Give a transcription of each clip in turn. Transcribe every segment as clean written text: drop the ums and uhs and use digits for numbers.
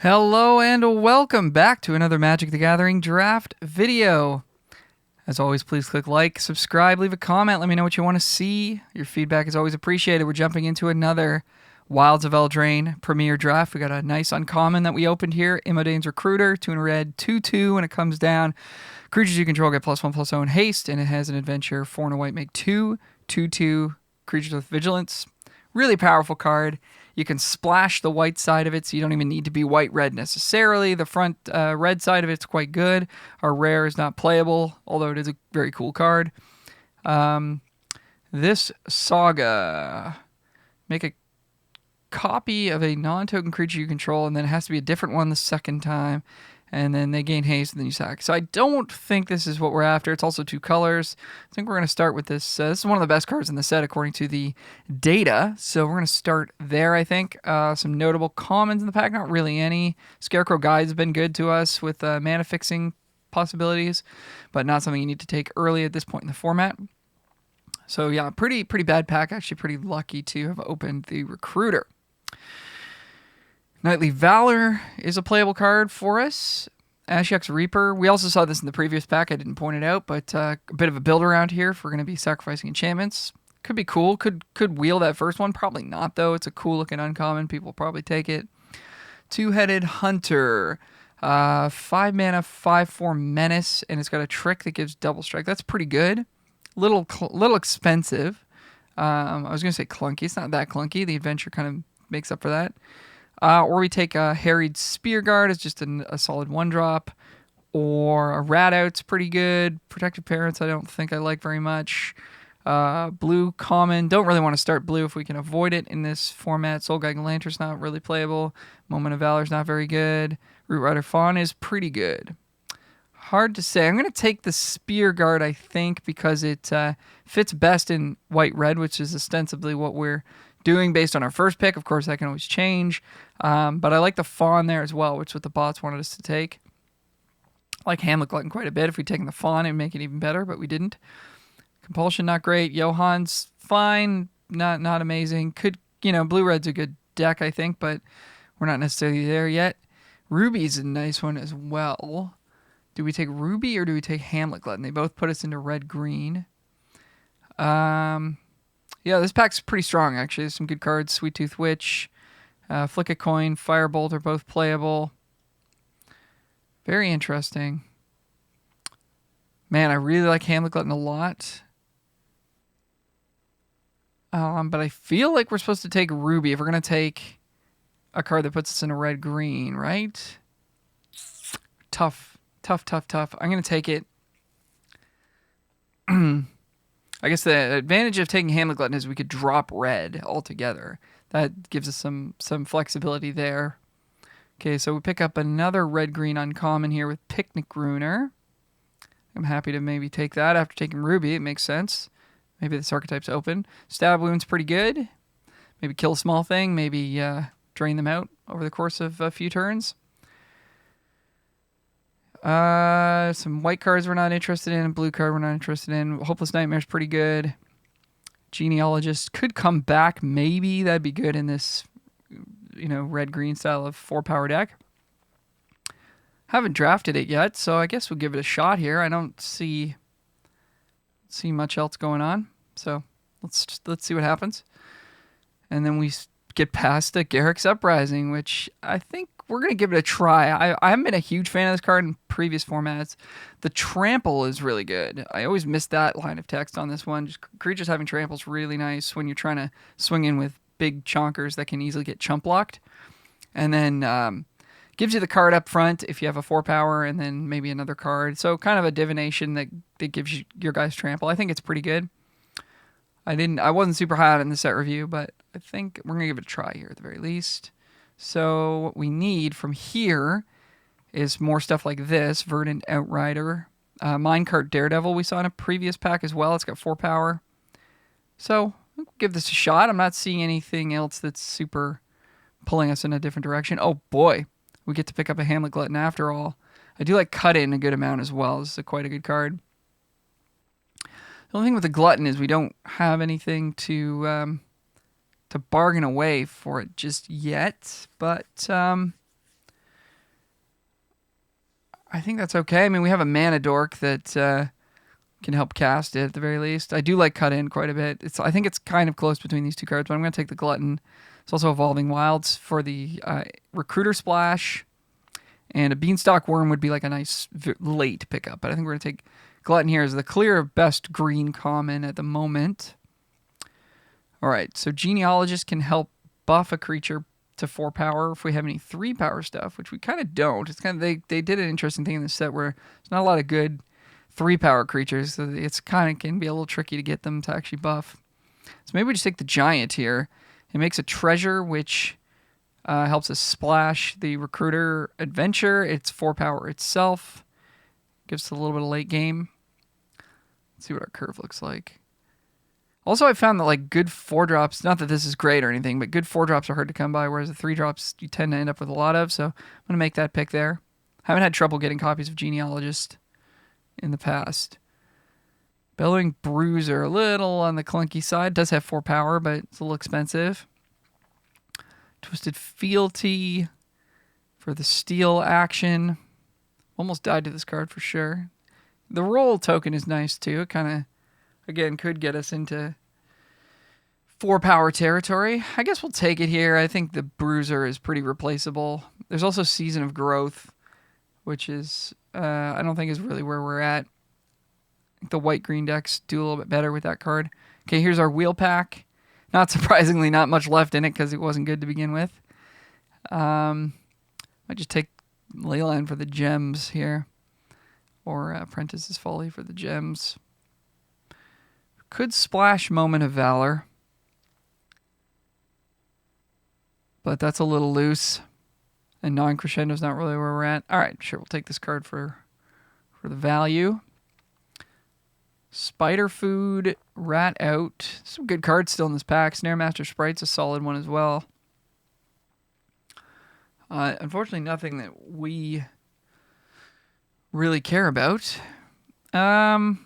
Hello and welcome back to another Magic the Gathering draft video. As always, please click like, subscribe, leave a comment, let me know what you want to see. Your feedback is always appreciated. We're jumping into another Wilds of Eldraine Premier draft. We got a nice uncommon that we opened here. Imodane's Recruiter, 2 in red, 2/2 when it comes down. Creatures you control get +1/+0 in haste, and it has an adventure. 4 and a white make 2/2 creatures with vigilance. Really powerful card. You can splash the white side of it, so you don't even need to be white-red necessarily. The front red side of it's quite good. Our rare is not playable, although it is a very cool card. This Saga. Make a copy of a non-token creature you control, and then it has to be a different one the second time. And then they gain haste, and then you sack. So I don't think this is what we're after. It's also 2 colors. I think we're going to start with this. This is one of the best cards in the set, according to the data. So we're going to start there, I think. Some notable commons in the pack. Not really any. Scarecrow Guide's been good to us with mana fixing possibilities, but not something you need to take early at this point in the format. So yeah, pretty bad pack. Actually pretty lucky to have opened the Recruiter. Knightly Valor is a playable card for us. Ashiok's Reaper. We also saw this in the previous pack. I didn't point it out, but a bit of a build around here if we're going to be sacrificing enchantments. Could be cool. Could wheel that first one. Probably not, though. It's a cool looking uncommon. People will probably take it. Two-Headed Hunter. 5 mana, 5/4 menace, and it's got a trick that gives double strike. That's pretty good. Little expensive. I was going to say clunky. It's not that clunky. The adventure kind of makes up for that. Or we take a Harried Spearguard as just a solid 1-drop. Or a Rat Out's pretty good. Protective Parents I don't think I like very much. Blue common. Don't really want to start blue if we can avoid it in this format. Soul-Guiding Lantern's not really playable. Moment of Valor's not very good. Root Rider Fawn is pretty good. Hard to say. I'm going to take the Spearguard, I think, because it fits best in white-red, which is ostensibly what we're doing based on our first pick. Of course, that can always change. But I like the Fawn there as well, which is what the bots wanted us to take. I like Hamlet Glutton quite a bit. If we'd taken the Fawn, it'd make it even better, but we didn't. Compulsion, not great. Johann's fine, not amazing. Blue-red's a good deck, I think, but we're not necessarily there yet. Ruby's a nice one as well. Do we take Ruby or do we take Hamlet Glutton? They both put us into red-green. Yeah, this pack's pretty strong, actually. There's some good cards. Sweet Tooth Witch, Flick a Coin, Firebolt are both playable. Very interesting. Man, I really like Hamlet Glutton a lot. But I feel like we're supposed to take Ruby if we're going to take a card that puts us in a red-green, right? Tough. I'm going to take it. I guess the advantage of taking Hamlet Glutton is we could drop red altogether. That gives us some flexibility there. Okay, so we pick up another red-green uncommon here with Picnic Ruiner. I'm happy to maybe take that after taking Ruby. It makes sense. Maybe this archetype's open. Stab Wound's pretty good. Maybe kill a small thing. Maybe drain them out over the course of a few turns. Some white cards we're not interested in. Blue card we're not interested in. Hopeless Nightmare's pretty good. Genealogist could come back. Maybe that'd be good in this, red-green style of 4-power deck. Haven't drafted it yet, so I guess we'll give it a shot here. I don't see much else going on, so let's see what happens. And then we get past Garrick's Uprising, which I think we're going to give it a try. I haven't been a huge fan of this card in previous formats. The Trample is really good. I always miss that line of text on this one. Just creatures having Trample is really nice when you're trying to swing in with big chonkers that can easily get chump blocked. And then gives you the card up front if you have a 4-power, and then maybe another card. So kind of a divination that gives you your guys Trample. I think it's pretty good. I wasn't super high on it in the set review, but I think we're going to give it a try here at the very least. So what we need from here is more stuff like this. Verdant Outrider. Minecart Daredevil we saw in a previous pack as well. It's got 4-power. So we'll give this a shot. I'm not seeing anything else that's super pulling us in a different direction. Oh boy, we get to pick up a Hamlet Glutton after all. I do like Cut In a good amount as well. This is quite a good card. The only thing with the Glutton is we don't have anything to bargain away for it just yet, but I think that's okay. I mean, we have a mana dork that can help cast it at the very least. I do like cut in quite a bit. I think it's kind of close between these two cards, but I'm going to take the Glutton. It's also Evolving Wilds for the Recruiter Splash. And a Beanstalk Worm would be like a nice late pickup. But I think we're going to take Glutton here as the clear best green common at the moment. All right, so Genealogist can help buff a creature to 4 power if we have any 3 power stuff, which we kind of don't. It's kind of they did an interesting thing in this set where there's not a lot of good 3 power creatures, so it's kind of can be a little tricky to get them to actually buff. So maybe we just take the Giant here. It makes a treasure, which helps us splash the Recruiter Adventure. It's 4 power itself. Gives us a little bit of late game. Let's see what our curve looks like. Also, I found that like good 4-drops, not that this is great or anything, but good 4-drops are hard to come by, whereas the 3-drops you tend to end up with a lot of. So I'm going to make that pick there. Haven't had trouble getting copies of Genealogist in the past. Bellowing Bruiser, a little on the clunky side. Does have 4 power, but it's a little expensive. Twisted Fealty for the steal action. Almost died to this card for sure. The roll token is nice too. It kind of, again, could get us into 4 power territory. I guess we'll take it here. I think the Bruiser is pretty replaceable. There's also Season of Growth, which is, I don't think is really where we're at. The white-green decks do a little bit better with that card. Okay, here's our wheel pack. Not surprisingly, not much left in it because it wasn't good to begin with. I just take Leyline for the gems here. Or Apprentice's Folly for the gems. Could splash Moment of Valor. But that's a little loose. And non-crescendo's not really where we're at. Alright, sure, we'll take this card for the value. Spider Food, Rat Out. Some good cards still in this pack. Snare Master Sprite's a solid one as well. Unfortunately, nothing that we really care about. Why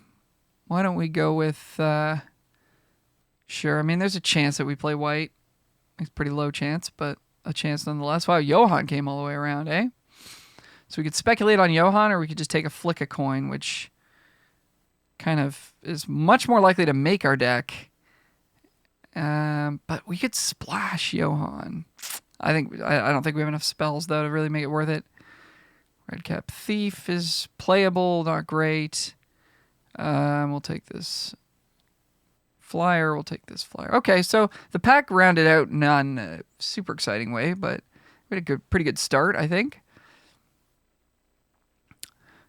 don't we go with... sure, I mean, there's a chance that we play white. It's a pretty low chance, but a chance nonetheless. Wow, Johan came all the way around, eh? So we could speculate on Johan, or we could just take a flick a coin, which kind of is much more likely to make our deck. But we could splash Johan. I don't think we have enough spells, though, to really make it worth it. Redcap Thief is playable, not great. We'll take this flyer. We'll take this flyer. Okay, so the pack rounded out not in a super exciting way, but we had a pretty good start, I think.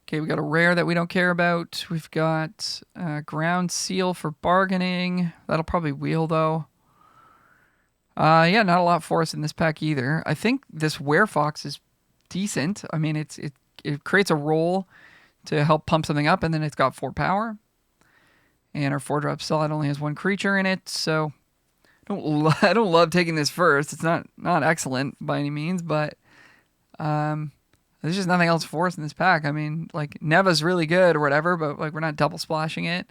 Okay, we got a rare that we don't care about. We've got Ground Seal for bargaining. That'll probably wheel, though. Yeah, not a lot for us in this pack either. I think this Werefox is decent. I mean, it creates a roll to help pump something up, and then it's got 4 power. And our 4-drop slot only has 1 creature in it, so I don't love taking this first. It's not excellent by any means, but there's just nothing else for us in this pack. I mean, like, Neva's really good or whatever, but like we're not double splashing it.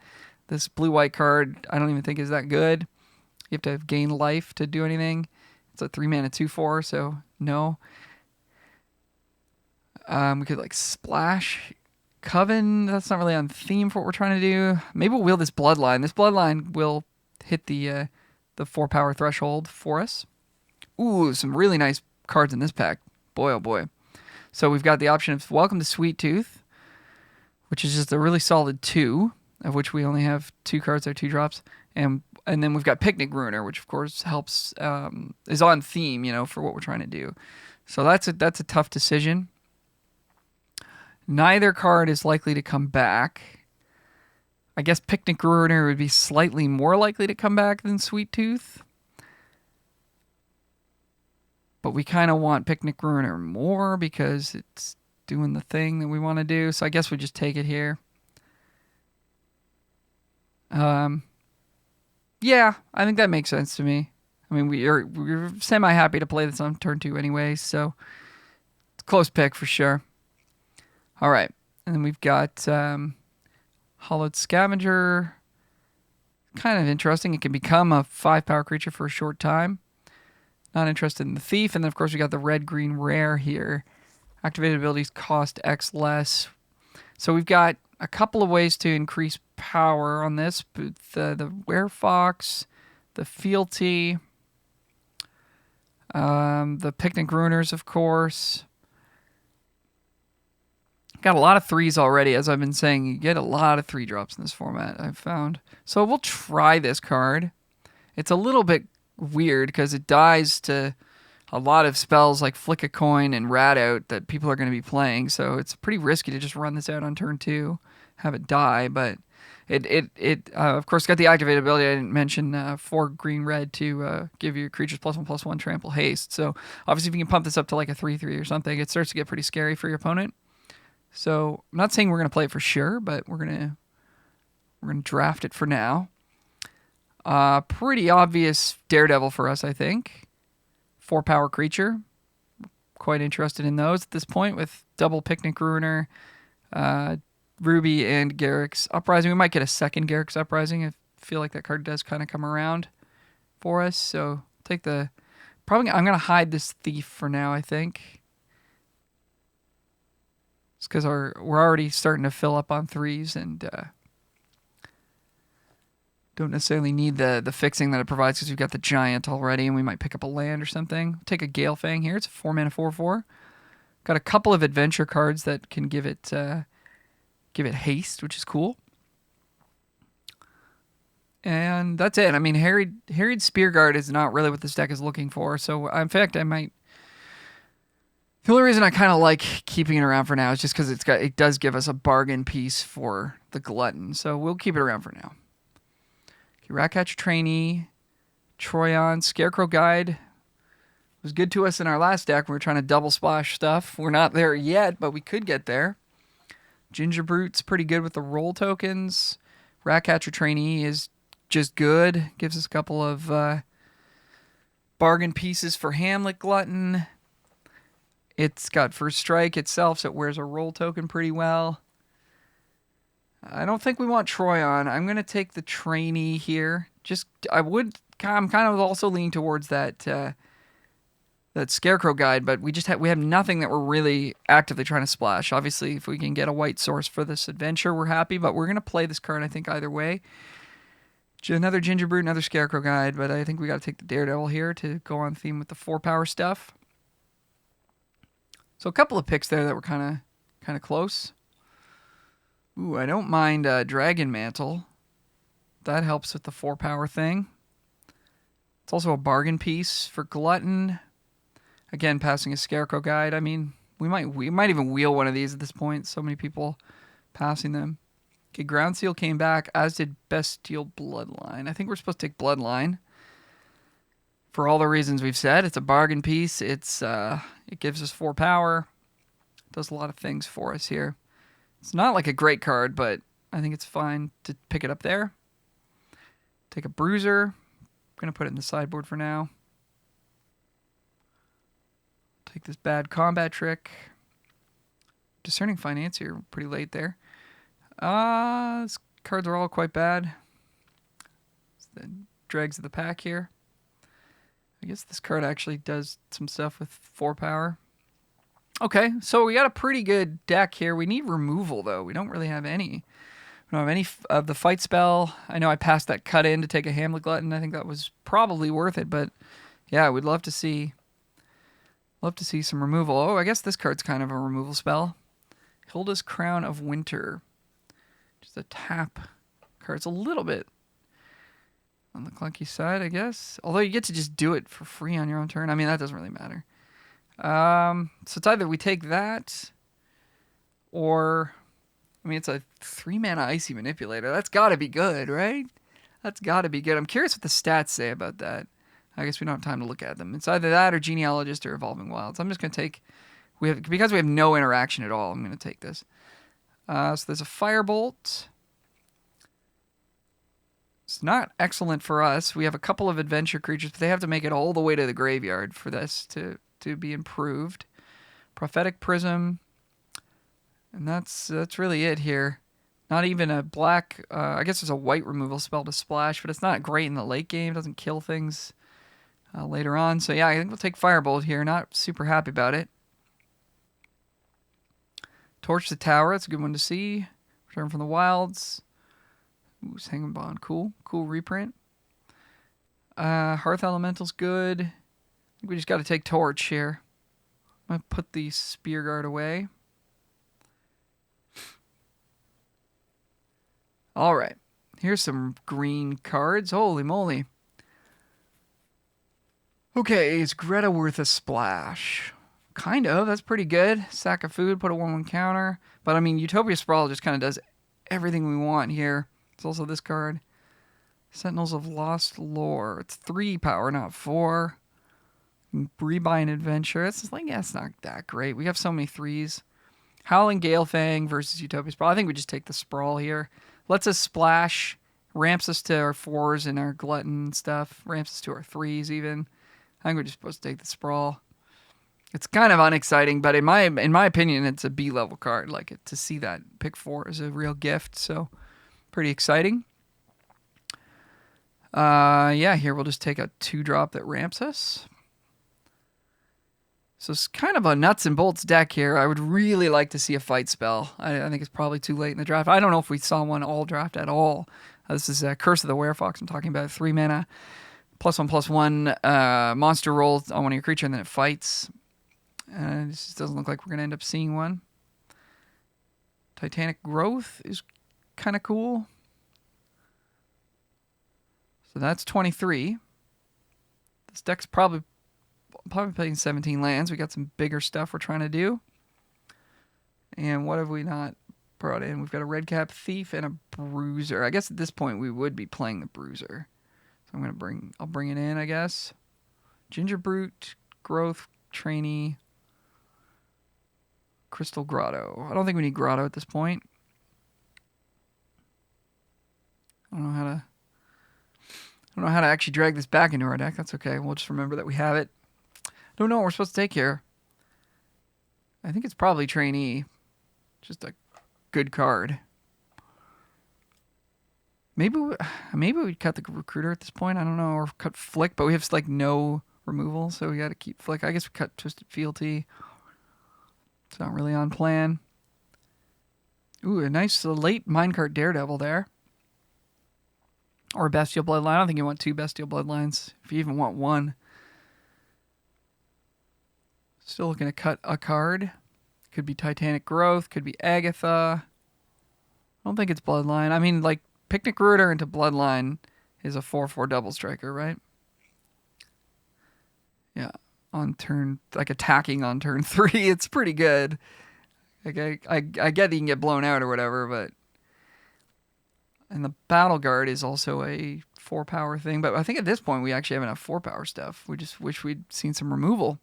This blue-white card I don't even think is that good. You have to gain life to do anything. It's a 3-mana 2/4, so no. We could like splash Coven. That's not really on theme for what we're trying to do. Maybe we'll wheel this Bloodline. This Bloodline will hit the 4 power threshold for us. Ooh, some really nice cards in this pack. Boy, oh boy. So we've got the option of Welcome to Sweet Tooth, which is just a really solid 2, of which we only have 2 cards that are 2-drops. And then we've got Picnic Ruiner, which of course helps, is on theme, for what we're trying to do. So that's a tough decision. Neither card is likely to come back. I guess Picnic Ruiner would be slightly more likely to come back than Sweet Tooth. But we kind of want Picnic Ruiner more because it's doing the thing that we want to do. So I guess we just take it here. Yeah, I think that makes sense to me. I mean, we're semi-happy to play this on turn 2 anyway, so it's a close pick for sure. All right, and then we've got Hollowed Scavenger. Kind of interesting. It can become a 5-power creature for a short time. Not interested in the Thief. And then, of course, we got the red-green rare here. Activated abilities cost X less. So we've got a couple of ways to increase power on this. The Werefox, the Fealty, the Picnic Ruiners, of course. Got a lot of threes already, as I've been saying. You get a lot of 3-drops in this format, I've found. So we'll try this card. It's a little bit weird because it dies to a lot of spells like Flick a Coin and Rat Out that people are going to be playing. So it's pretty risky to just run this out on turn 2, have it die. But it of course, got the activated ability I didn't mention, 4 green-red to give your creatures +1/+1 trample haste. So obviously if you can pump this up to like a 3/3 or something, it starts to get pretty scary for your opponent. So I'm not saying we're going to play it for sure, but we're going to draft it for now. Pretty obvious Daredevil for us, I think. 4-power creature. Quite interested in those at this point with double Picnic Ruiner, Ruby, and Garruk's Uprising. We might get a second Garruk's Uprising. I feel like that card does kind of come around for us. So take the... I'm going to hide this Thief for now, I think. It's because we're already starting to fill up on 3s and don't necessarily need the fixing that it provides because we've got the Giant already and we might pick up a land or something. Take a Galefang here. It's a 4-mana 4/4. Got a couple of adventure cards that can give it haste, which is cool. And that's it. I mean, Harried Spearguard is not really what this deck is looking for. So, in fact, I might... The only reason I kind of like keeping it around for now is just because it does give us a bargain piece for the Glutton. So we'll keep it around for now. Okay, Ratcatcher Trainee, Troyan, Scarecrow Guide was good to us in our last deck. We were trying to double splash stuff. We're not there yet, but we could get there. Ginger Brute's pretty good with the roll tokens. Ratcatcher Trainee is just good. Gives us a couple of bargain pieces for Hamlet Glutton. It's got First Strike itself, so it wears a roll token pretty well. I don't think we want Troyan. I'm going to take the Trainee here. I'm kind of also leaning towards that Scarecrow Guide, but we have nothing that we're really actively trying to splash. Obviously, if we can get a white source for this adventure, we're happy, but we're going to play this card, I think, either way. Another Ginger Brute, another Scarecrow Guide, but I think we got to take the Daredevil here to go on theme with the 4-power stuff. So a couple of picks there that were kind of close. Ooh, I don't mind Dragon Mantle. That helps with the 4-power thing. It's also a bargain piece for Glutton. Again, passing a Scarecrow Guide. I mean, we might even wheel one of these at this point. So many people passing them. Okay, Ground Seal came back, as did Bestial Bloodline. I think we're supposed to take Bloodline. For all the reasons we've said, it's a bargain piece. It gives us 4 power. Does a lot of things for us here. It's not like a great card, but I think it's fine to pick it up there. Take a Bruiser. I'm going to put it in the sideboard for now. Take this Bad Combat Trick. Discerning Financier, pretty late there. These cards are all quite bad. It's the dregs of the pack here. I guess this card actually does some stuff with 4 power. Okay, so we got a pretty good deck here. We need removal, though. We don't really have any. We don't have any of the fight spell. I know I passed that cut in to take a Hamlet Glutton. I think that was probably worth it, but yeah, we'd love to see some removal. Oh, I guess this card's kind of a removal spell. Hilda's Crown of Winter. Just a tap card. It's a little bit on the clunky side, I guess. Although you get to just do it for free on your own turn. I mean, that doesn't really matter. So it's either we take that or... I mean, it's a 3-mana Icy Manipulator. That's got to be good, right? That's got to be good. I'm curious what the stats say about that. I guess we don't have time to look at them. It's either that or Genealogist or Evolving Wilds. I'm just going to take... Because we have no interaction at all, I'm going to take this. So there's a Firebolt. It's not excellent for us. We have a couple of adventure creatures, but they have to make it all the way to the graveyard for this to be improved. Prophetic Prism. And that's really it here. Not even a black... I guess there's a white removal spell to splash, but it's not great in the late game. It doesn't kill things later on. So yeah, I think we'll take Firebolt here. Not super happy about it. Torch the Tower. That's a good one to see. Return from the Wilds. Ooh, Hanging Bond. Cool. Cool reprint. Hearth Elemental's good. I think we just got to take Torch here. I'm going to put the Spear Guard away. All right. Here's some green cards. Holy moly. Okay, is Greta worth a splash? Kind of. That's pretty good. Sack of food, put a 1/1 counter. But I mean, Utopia Sprawl just kind of does everything we want here. It's also this card. Sentinels of Lost Lore. It's 3 power, not 4. Rebuy an Adventure. It's just like, yeah, it's not that great. We have so many 3s. Howling Galefang versus Utopia Sprawl. I think we just take the Sprawl here. Lets us splash. Ramps us to our 4s and our Glutton stuff. Ramps us to our 3s even. I think we're just supposed to take the Sprawl. It's kind of unexciting, but in my opinion, it's a B level card. Like to see that pick 4 is a real gift, so pretty exciting. Yeah, here we'll just take a 2-drop that ramps us. So it's kind of a nuts and bolts deck here. I would really like to see a fight spell. I think it's probably too late in the draft. I don't know if we saw one all draft at all. This is Curse of the Werefox. I'm talking about 3 mana, +1/+1 monster rolls on one of your creature, and then it fights. This just doesn't look like we're going to end up seeing one. Titanic Growth is kind of cool. So that's 23. This deck's probably playing 17 lands. We got some bigger stuff we're trying to do. And what have we not brought in? We've got a Redcap Thief and a Bruiser. I guess at this point we would be playing the Bruiser. So I'll bring it in, I guess. Ginger Brute, Growth, Trainee, Crystal Grotto. I don't think we need Grotto at this point. I don't know how to actually drag this back into our deck. That's okay. We'll just remember that we have it. Don't know what we're supposed to take here. I think it's probably Trainee. Just a good card. Maybe we'd cut the Recruiter at this point. I don't know. Or cut Flick, but we have like no removal, so we got to keep Flick. I guess we cut Twisted Fealty. It's not really on plan. Ooh, a nice late Minecart Daredevil there. Or a Bestial Bloodline. I don't think you want 2 Bestial Bloodlines. If you even want 1. Still looking to cut a card. Could be Titanic Growth. Could be Agatha. I don't think it's Bloodline. I mean, like, Picnic Rooter into Bloodline is a 4/4 double striker, right? Yeah. On turn, like attacking on turn 3, it's pretty good. Like I get that you can get blown out or whatever, but... And the Battle Guard is also a 4-power thing, but I think at this point we actually have enough 4-power stuff. We just wish we'd seen some removal.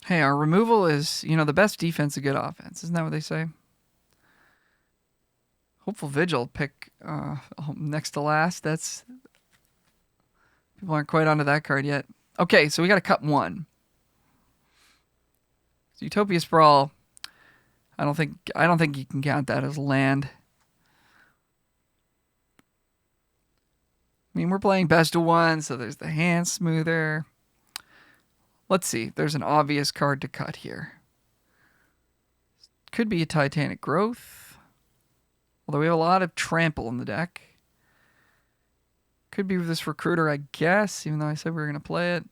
Hey, our removal is, the best defense, a good offense. Isn't that what they say? Hopeful Vigil pick next to last. People aren't quite onto that card yet. Okay, so we got to cut 1. So Utopia Sprawl, I don't think you can count that as land. I mean, we're playing best of 1, so there's the Hand Smoother. Let's see. There's an obvious card to cut here. Could be a Titanic Growth. Although we have a lot of Trample in the deck. Could be this Recruiter, I guess, even though I said we were going to play it.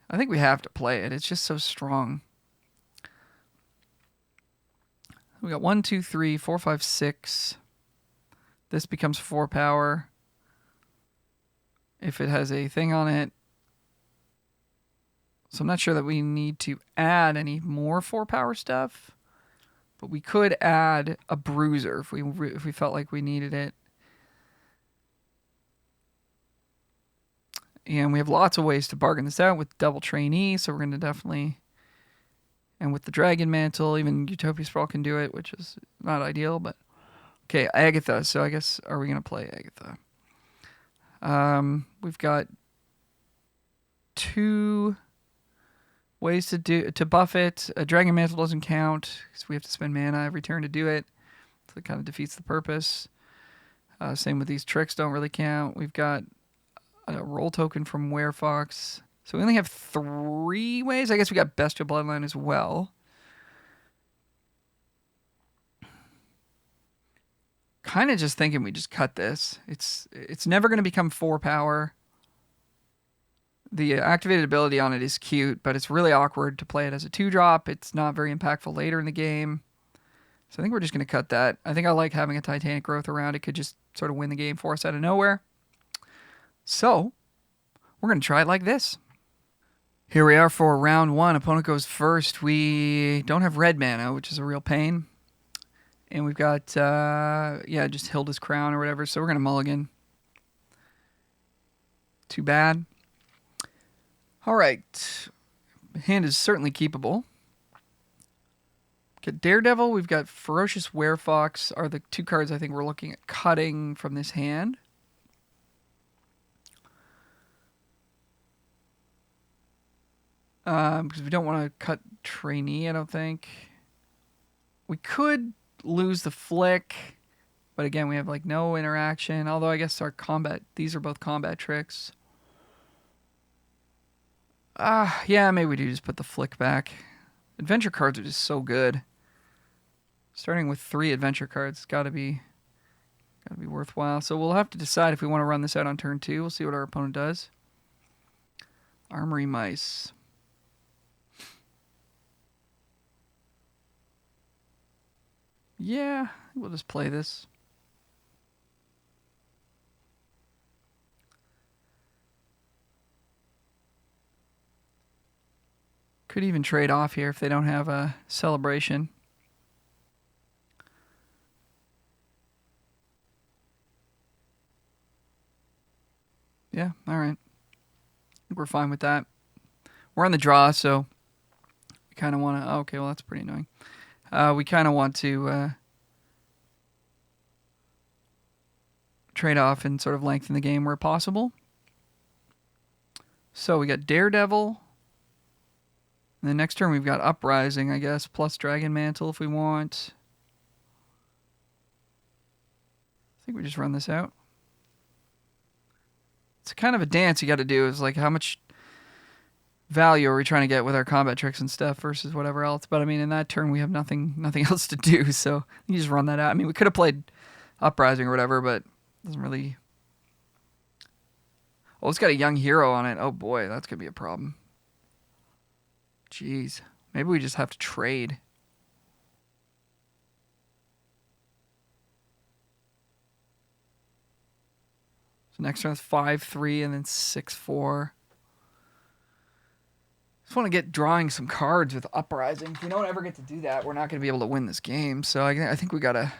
I think we have to play it. It's just so strong. We got 1, 2, 3, 4, 5, 6. This becomes 4 power. If it has a thing on it. So I'm not sure that we need to add any more 4-power stuff. But we could add a Bruiser if we felt like we needed it. And we have lots of ways to bargain this out with double Trainee. So we're going to definitely... And with the Dragon Mantle, even Utopia Sprawl can do it, which is not ideal. But okay, Agatha. So I guess, are we going to play Agatha? We've got 2... ways to buff it. A Dragon Mantle doesn't count because we have to spend mana every turn to do it. So it kind of defeats the purpose. Same with these tricks, don't really count. We've got a roll token from Werefox. So we only have 3 ways. I guess we got Bestial Bloodline as well. Kind of just thinking we just cut this. It's never going to become 4 power. The activated ability on it is cute, but it's really awkward to play it as a 2-drop. It's not very impactful later in the game. So I think we're just going to cut that. I think I like having a Titanic Growth around. It could just sort of win the game for us out of nowhere. So we're going to try it like this. Here we are for round 1. Opponent goes first. We don't have red mana, which is a real pain. And we've got, just Hilda's Crown or whatever. So we're going to mulligan. Too bad. All right. Hand is certainly keepable. Get Daredevil. We've got Ferocious Werefox are the 2 cards I think we're looking at cutting from this hand. Because we don't want to cut Trainee, I don't think. We could lose the Flick, but again, we have like no interaction. Although I guess our combat, these are both combat tricks. Yeah, maybe we do just put the Flick back. Adventure cards are just so good. Starting with 3 adventure cards, gotta be worthwhile. So we'll have to decide if we want to run this out on turn 2. We'll see what our opponent does. Armory Mice. Yeah, we'll just play this. Could even trade off here if they don't have a celebration. Yeah, all right. I think we're fine with that. We're on the draw, so we kind of want to... Oh, okay, well, that's pretty annoying. We kind of want to trade off and sort of lengthen the game where possible. So we got Daredevil. And then next turn we've got Uprising, I guess, plus Dragon Mantle if we want. I think we just run this out. It's kind of a dance you got to do. Is like how much value are we trying to get with our combat tricks and stuff versus whatever else. But I mean, in that turn we have nothing else to do, so you just run that out. I mean, we could have played Uprising or whatever, but it doesn't really. Oh, it's got a young hero on it. Oh boy, that's gonna be a problem. Jeez, maybe we just have to trade. So next turn is 5-3 and then 6-4. Just want to get drawing some cards with Uprising. If we don't ever get to do that, we're not going to be able to win this game. So I think we got to...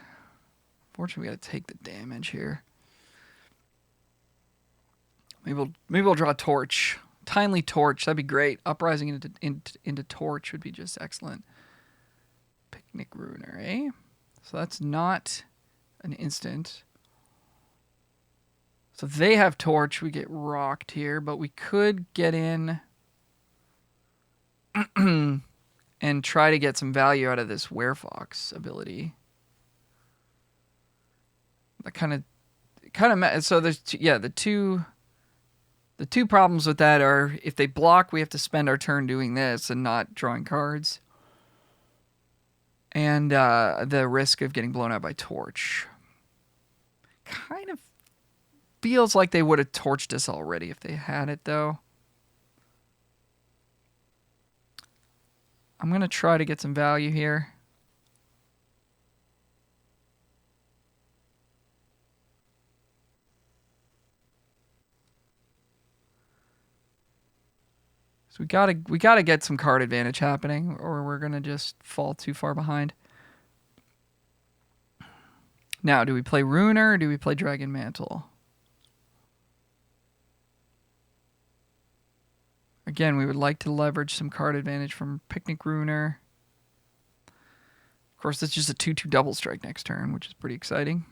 Fortunately, we got to take the damage here. Maybe we'll draw a Torch. Timely Torch. That'd be great. Uprising into Torch would be just excellent. Picnic Ruiner, eh? So that's not an instant. So they have Torch. We get rocked here, but we could get in... and try to get some value out of this Werefox ability. That kind of so there's the two problems with that are if they block, we have to spend our turn doing this and not drawing cards, and the risk of getting blown out by Torch. Kind of feels like they would have torched us already if they had it though. I'm going to try to get some value here. So we gotta get some card advantage happening, or we're gonna just fall too far behind. Now, do we play Ruiner or do we play Dragon Mantle? Again, we would like to leverage some card advantage from Picnic Ruiner. Of course, that's just a 2/2 double strike next turn, which is pretty exciting.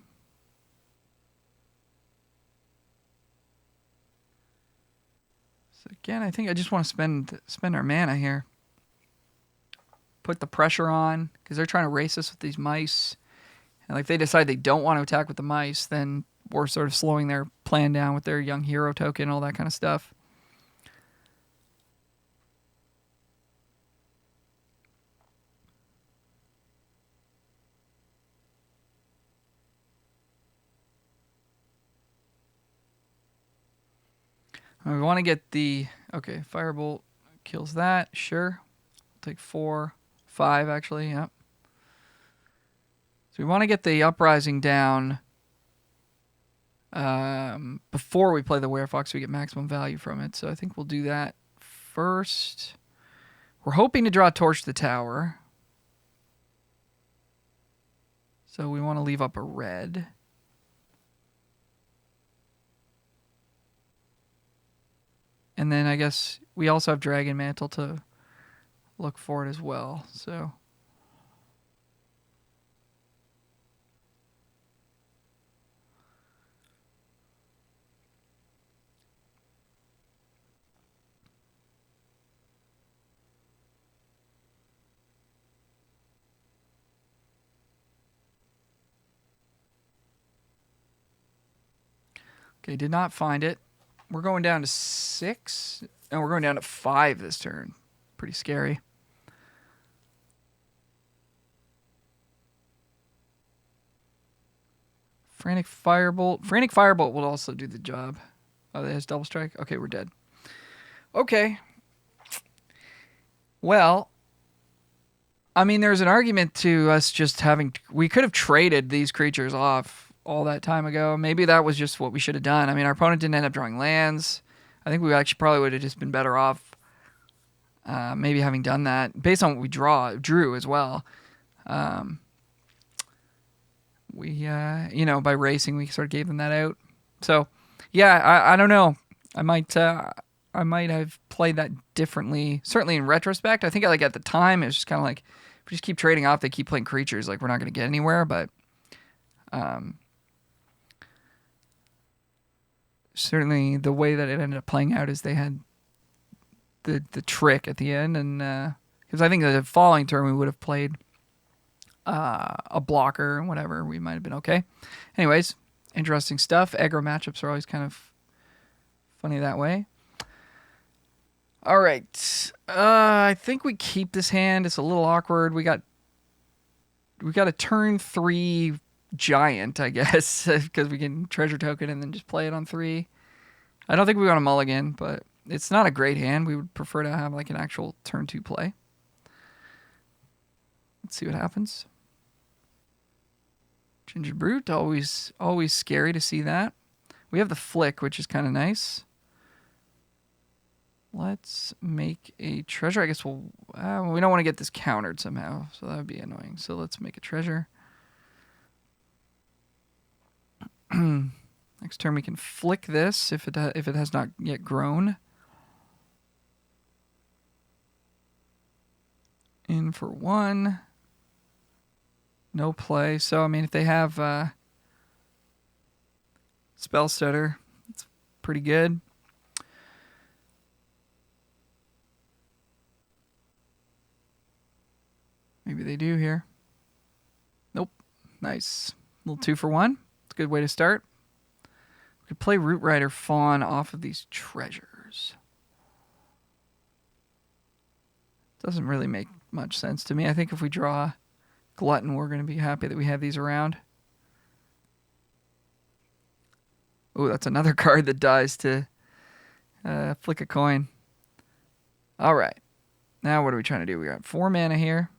So again, I think I just want to spend our mana here. Put the pressure on, because they're trying to race us with these mice. And if they decide they don't want to attack with the mice, then we're sort of slowing their plan down with their young hero token and all that kind of stuff. We want to get the... Okay, Firebolt kills that. Sure. Take 4, 5 actually, yep. So we want to get the Uprising down before we play the Werefox so we get maximum value from it. So I think we'll do that first. We're hoping to draw Torch the Tower. So we want to leave up a red. And then I guess we also have Dragon Mantle to look for it as well. So okay, did not find it. We're going down to 6. And we're going down to 5 this turn. Pretty scary. Frantic Firebolt. Frantic Firebolt will also do the job. Oh, that has double strike? Okay, we're dead. Okay. Well, I mean, there's an argument to us just having... We could have traded these creatures off all that time ago. Maybe that was just what we should have done. I mean, our opponent didn't end up drawing lands. I think we actually probably would have just been better off maybe having done that based on what we drew as well. We, by racing, we sort of gave them that out. So, yeah, I don't know. I might have played that differently. Certainly in retrospect, I think like at the time it was just kind of like if we just keep trading off, they keep playing creatures, like we're not going to get anywhere. But certainly the way that it ended up playing out is they had the trick at the end, and because I think the following turn we would have played a blocker and whatever, we might have been okay. Anyways, interesting stuff. Aggro matchups are always kind of funny that way. All right, I think we keep this hand. It's a little awkward. We got a turn 3 giant, I guess, because we can treasure token and then just play it on 3. I don't think we want to mulligan, but it's not a great hand. We would prefer to have like an actual turn 2 play. Let's see what happens. Ginger Brute, always scary to see that. We have the Flick, which is kind of nice. Let's make a treasure. I guess we don't want to get this countered somehow, so that would be annoying. So let's make a treasure. Next turn we can flick this if it has not yet grown. In for 1. No play. So I mean, if they have Spell Stutter, it's pretty good. Maybe they do here. Nope. Nice. Little 2 for 1. It's a good way to start. We could play Root Rider Fawn off of these treasures. Doesn't really make much sense to me. I think if we draw Glutton, we're going to be happy that we have these around. Oh, that's another card that dies to flick a coin. All right. Now what are we trying to do? We got 4 mana here.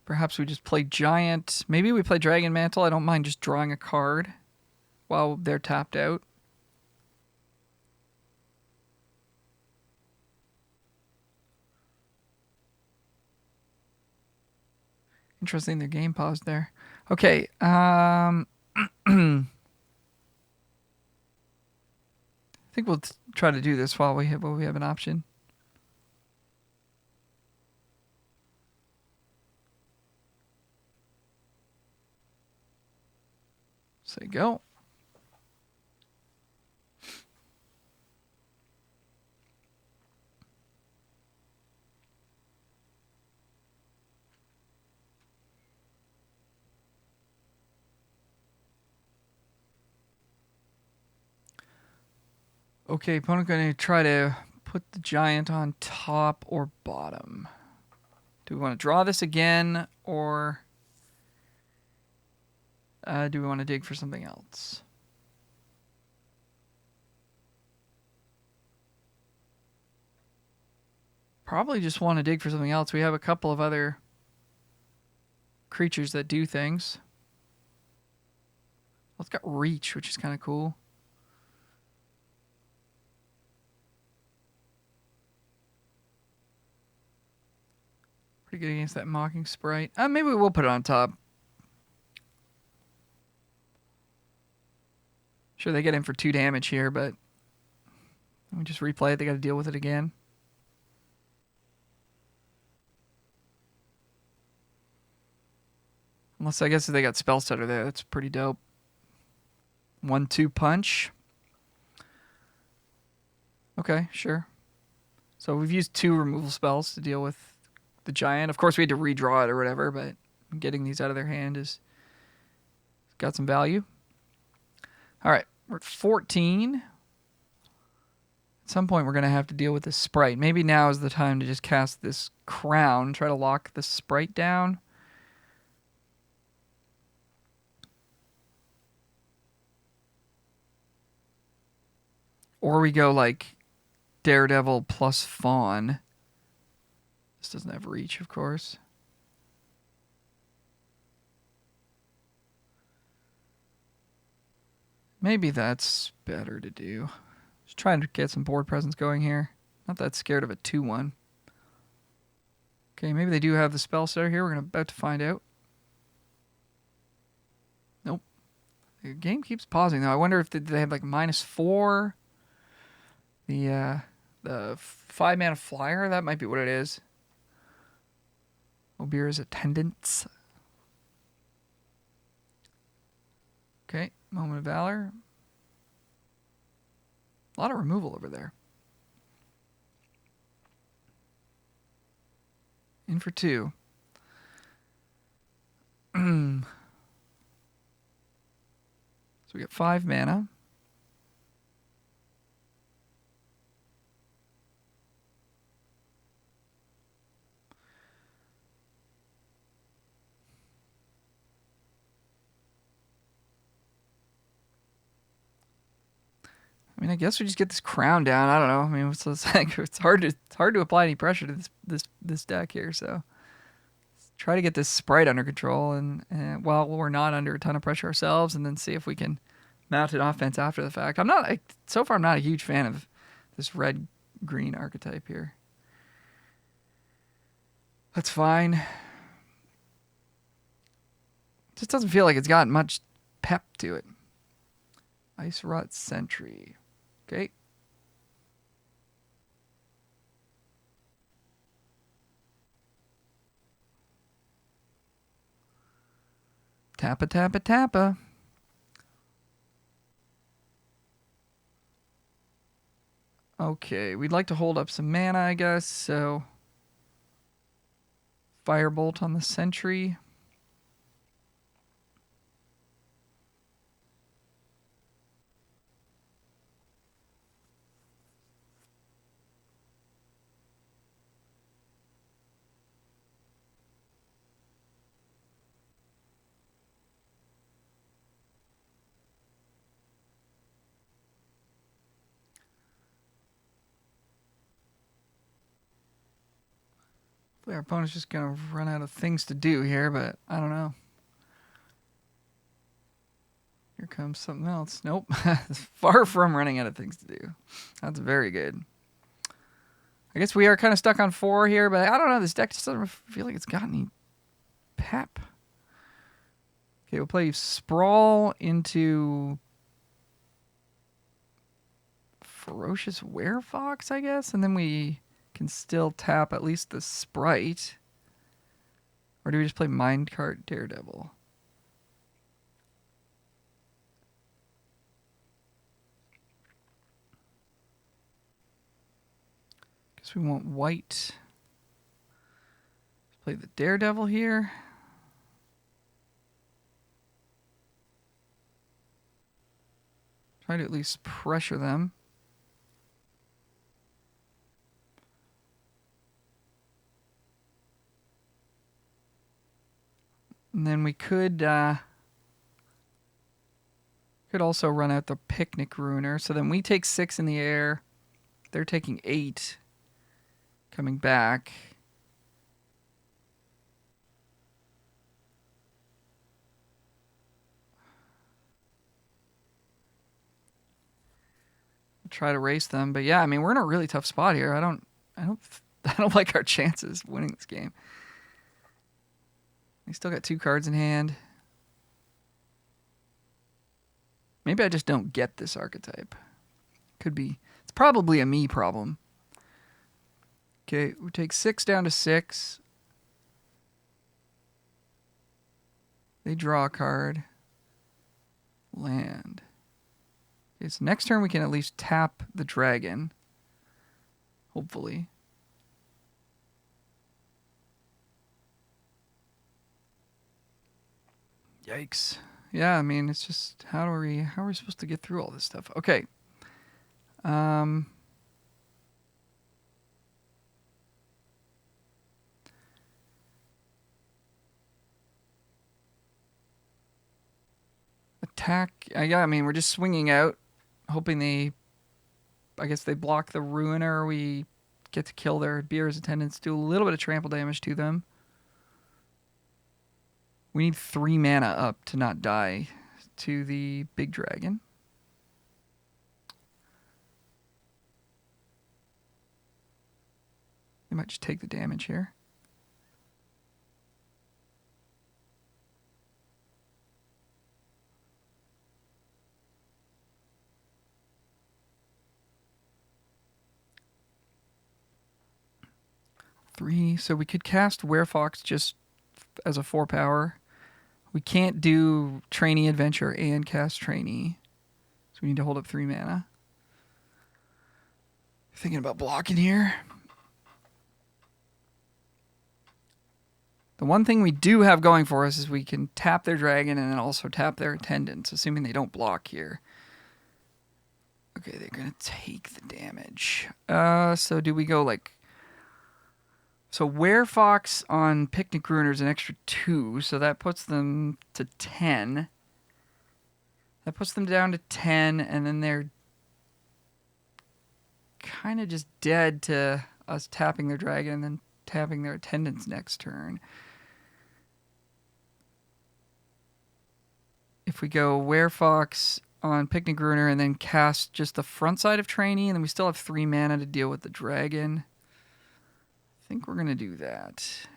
Perhaps we just play Giant. Maybe we play Dragon Mantle. I don't mind just drawing a card while they're tapped out. Interesting, their game paused there. Okay. I think we'll try to do this while we have an option. Say go. Okay, opponent going to try to put the giant on top or bottom. Do we want to draw this again, or do we want to dig for something else? Probably just want to dig for something else. We have a couple of other creatures that do things. Well, it's got reach, which is kind of cool. Pretty good against that Mocking Sprite. Maybe we'll put it on top. Sure, they get in for 2 damage here, but we just replay it. They got to deal with it again. Unless I guess if they got Spell Stutter there, that's pretty dope. 1-2 punch. Okay, sure. So we've used 2 removal spells to deal with the giant. Of course, we had to redraw it or whatever, but getting these out of their hand is got some value. All right, we're at 14. At some point, we're going to have to deal with this sprite. Maybe now is the time to just cast this crown, try to lock the sprite down. Or we go like Daredevil plus Fawn. This doesn't have reach, of course. Maybe that's better to do. Just trying to get some board presence going here. Not that scared of a 2-1. Okay, maybe they do have the spell stutter here. We're about to find out. Nope. The game keeps pausing, though. I wonder if they have like -4. The 5-mana flyer, that might be what it is. Obira's Attendants. Okay, Moment of Valor. A lot of removal over there. In for 2. So we get 5 mana. I mean, I guess we just get this crown down. I don't know. I mean, it's hard to apply any pressure to this deck here. So let's try to get this sprite under control, and while we're not under a ton of pressure ourselves, and then see if we can mount an offense after the fact. So far I'm not a huge fan of this red-green archetype here. That's fine. Just doesn't feel like it's got much pep to it. Ice Rot Sentry. Okay. Tappa, tappa, tappa. Okay, we'd like to hold up some mana, I guess, so Firebolt on the Sentry. Our opponent's just going to run out of things to do here, but I don't know. Here comes something else. Nope. Far from running out of things to do. That's very good. I guess we are kind of stuck on 4 here, but I don't know. This deck just doesn't feel like it's got any pep. Okay, we'll play Sprawl into Ferocious Werefox, I guess, and then we can still tap at least the sprite. Or do we just play Minecart Daredevil? Guess we want white. Let's play the Daredevil here. Try to at least pressure them. And then we could Could also run out the Picnic Ruiner. So then we take 6 in the air. They're taking 8. Coming back. Try to race them, but yeah, I mean we're in a really tough spot here. I don't like our chances of winning this game. We still got 2 cards in hand. Maybe I just don't get this archetype. Could be. It's probably a me problem. Okay, we take 6 down to 6. They draw a card. Land. Okay, so next turn we can at least tap the dragon. Hopefully. Yikes. Yeah, I mean, it's just how are we supposed to get through all this stuff? Okay. Attack. Yeah, I mean, we're just swinging out, hoping I guess they block the Ruiner. We get to kill their Beer's attendants, do a little bit of trample damage to them. We need 3 mana up to not die to the big dragon. They might just take the damage here. So we could cast Werefox just as a 4 power. We can't do Trainee Adventure and cast Trainee. So we need to hold up 3 mana. Thinking about blocking here. The one thing we do have going for us is we can tap their dragon and then also tap their attendants, assuming they don't block here. Okay, they're going to take the damage. So do we go like... So Werefox on Picnic Ruiner is an extra 2, so that puts them to 10. That puts them down to 10, and then they're kind of just dead to us tapping their dragon and then tapping their attendants next turn. If we go Werefox on Picnic Ruiner and then cast just the front side of Trainee, and then we still have 3 mana to deal with the dragon. I think we're going to do that.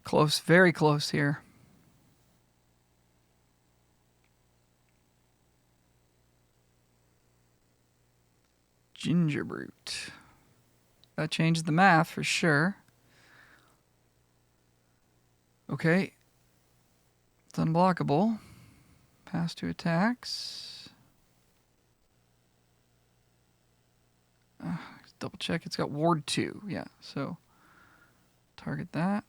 Close, very close here. Ginger Brute. That changed the math for sure. Okay. It's unblockable. Pass 2 attacks. Double check. It's got Ward 2. Yeah, so target that.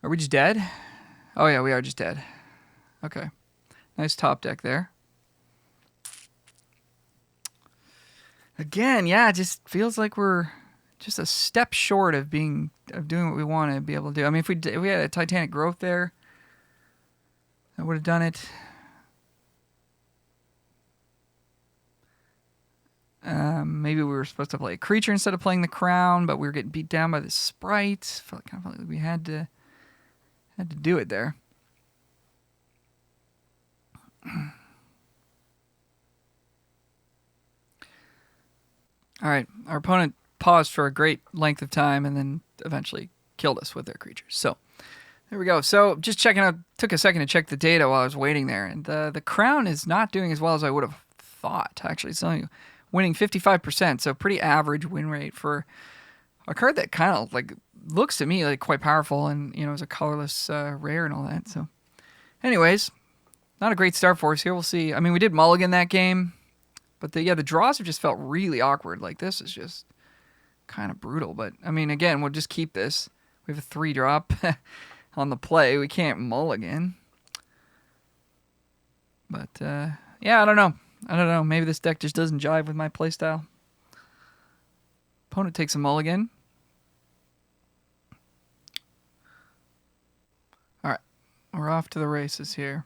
Are we just dead? Oh, yeah, we are just dead. Okay. Nice top deck there. Again, yeah, it just feels like we're just a step short of doing what we want to be able to do. I mean, if we had a Titanic Growth there, that would have done it. Maybe we were supposed to play a creature instead of playing the crown, but we were getting beat down by the sprite. Felt like we had to do it there. All right, our opponent paused for a great length of time and then eventually killed us with their creatures. So there we go. So just checking out, took a second to check the data while I was waiting there, and the crown is not doing as well as I would have thought. Actually, it's only winning 55%, so pretty average win rate for a card that kind of like looks to me like quite powerful, and you know, is a colorless rare and all that. So, anyways, not a great start for us here. We'll see. I mean, we did mulligan that game. But the draws have just felt really awkward. Like, this is just kind of brutal. But, I mean, again, we'll just keep this. We have a 3-drop on the play. We can't mulligan. But, yeah, I don't know. Maybe this deck just doesn't jive with my playstyle. Opponent takes a mulligan. All right. We're off to the races here.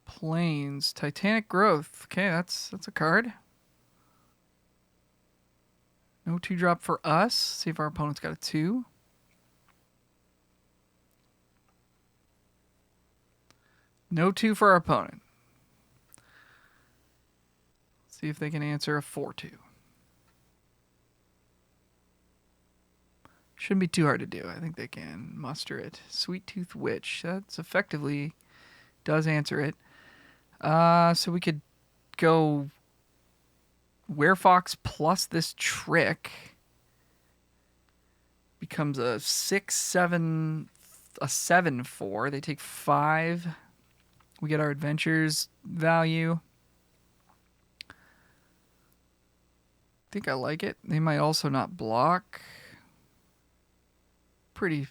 Plains, Titanic Growth. Okay, that's a card. No 2-drop for us. See if our opponent's got a 2. No 2 for our opponent. See if they can answer a 4-2. Shouldn't be too hard to do. I think they can muster it. Sweet Tooth Witch. That's effectively does answer it. So we could go Werefox plus this trick. Becomes a 6-7, a 7-4. They take 5. We get our adventures value. I think I like it. They might also not block. Pretty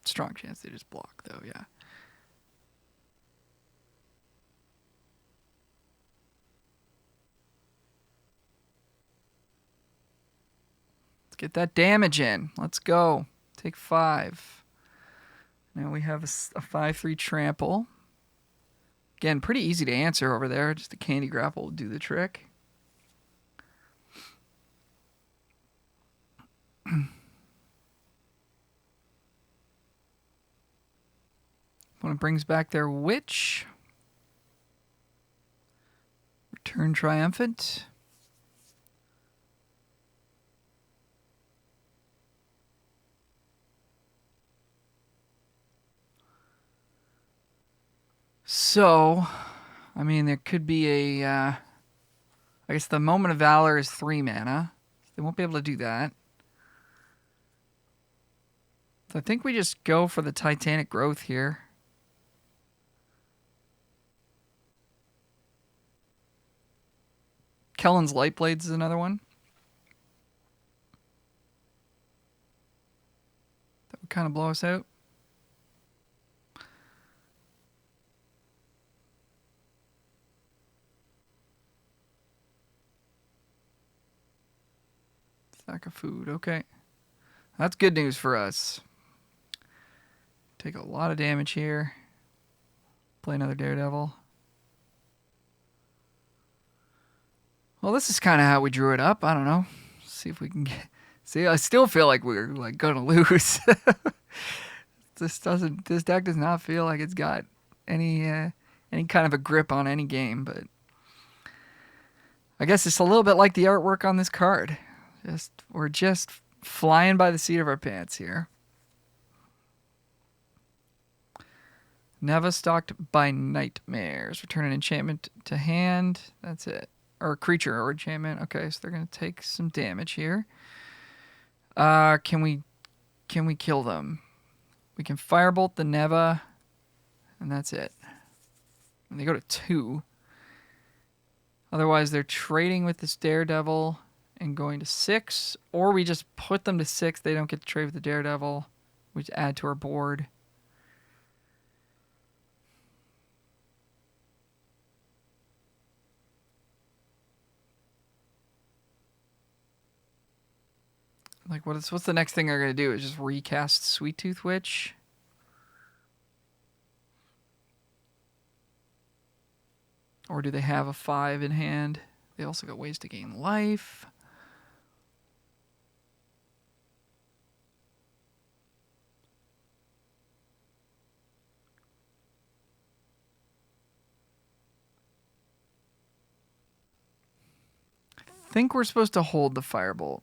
strong chance they just block, though, yeah. Let's get that damage in. Let's go. Take 5. Now we have a 5-3 trample. Again, pretty easy to answer over there. Just a candy grapple will do the trick. Opponent brings back their witch. Return triumphant. So, I mean, there could be a... I guess the Moment of Valor is 3 mana. They won't be able to do that. So I think we just go for the Titanic Growth here. Kellen's Lightblades is another one. That would kind of blow us out. Sack of food, okay. That's good news for us. Take a lot of damage here. Play another Daredevil. Well, this is kind of how we drew it up. I don't know. See if we can get... See, I still feel like we're like gonna lose. This deck does not feel like it's got any kind of a grip on any game, but I guess it's a little bit like the artwork on this card. We're just flying by the seat of our pants here. Neva stalked by nightmares. Return an enchantment to hand. That's it. Or a creature or enchantment. Okay, so they're gonna take some damage here. Can we kill them? We can firebolt the Neva, and that's it. And they go to 2. Otherwise, they're trading with this Daredevil and going to 6, or we just put them to 6. They don't get to trade with the Daredevil. We just add to our board. Like, what's the next thing they're going to do? Is just recast Sweet Tooth Witch? Or do they have a 5 in hand? They also got ways to gain life. I think we're supposed to hold the Firebolt.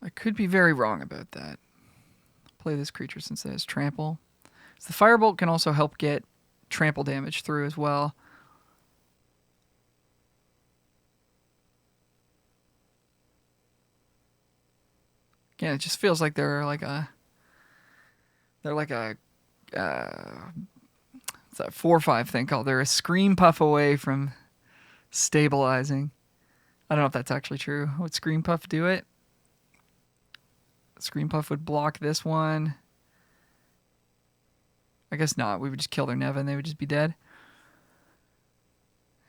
I could be very wrong about that. Play this creature since it has trample. So the Firebolt can also help get trample damage through as well. Again, it just feels like they're like a it's that 4/5 thing called. They're a screen puff away from stabilizing. I don't know if that's actually true. Would screen puff do it? Screen puff would block this one. I guess not. We would just kill their Neva and they would just be dead.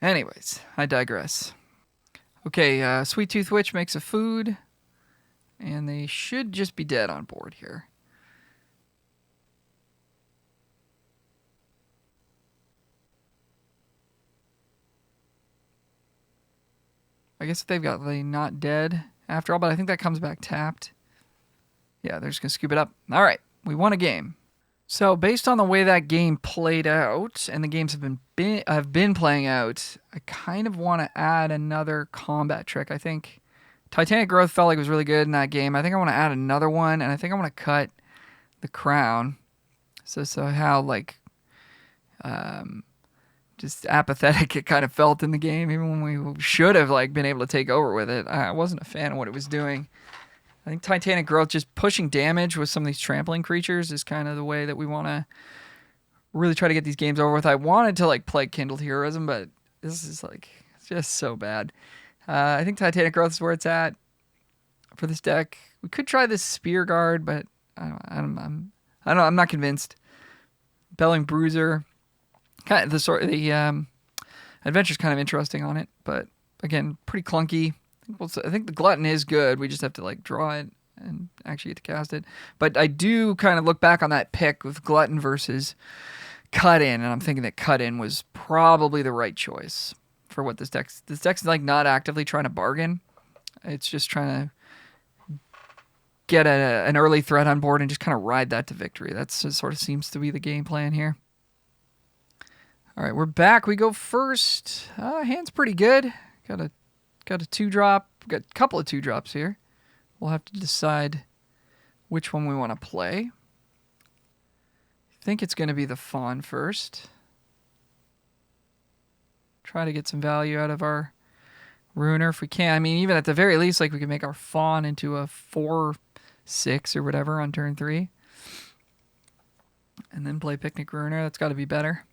Anyways, I digress. Okay, Sweet Tooth Witch makes a food. And they should just be dead on board here. I guess if they've got the not dead after all, but I think that comes back tapped. Yeah, they're just going to scoop it up. All right, we won a game. So based on the way that game played out, and the games have been playing out, I kind of want to add another combat trick. I think Titanic Growth felt like it was really good in that game. I think I want to add another one, and I think I want to cut the crown. So how like just apathetic it kind of felt in the game, even when we should have like been able to take over with it. I wasn't a fan of what it was doing. I think Titanic Growth, just pushing damage with some of these trampling creatures, is kind of the way that we want to really try to get these games over with. I wanted to like play Kindled Heroism, but this is like just so bad. I think Titanic Growth is where it's at for this deck. We could try this Spear Guard, but I'm not convinced. Belling Bruiser, kind of the adventure's kind of interesting on it, but again, pretty clunky. I think the Glutton is good. We just have to like draw it and actually get to cast it. But I do kind of look back on that pick with Glutton versus Cut In, and I'm thinking that Cut In was probably the right choice for what this deck's. This deck's like not actively trying to bargain. It's just trying to get an early threat on board and just kind of ride that to victory. That's sort of seems to be the game plan here. All right, we're back. We go first. Hand's pretty good. Got a 2-drop. Got a couple of 2-drops here. We'll have to decide which one we want to play. I think it's going to be the Fawn first. Try to get some value out of our Ruiner if we can. I mean, even at the very least, like we can make our Fawn into a 4/6 or whatever on turn 3. And then play Picnic Ruiner. That's got to be better.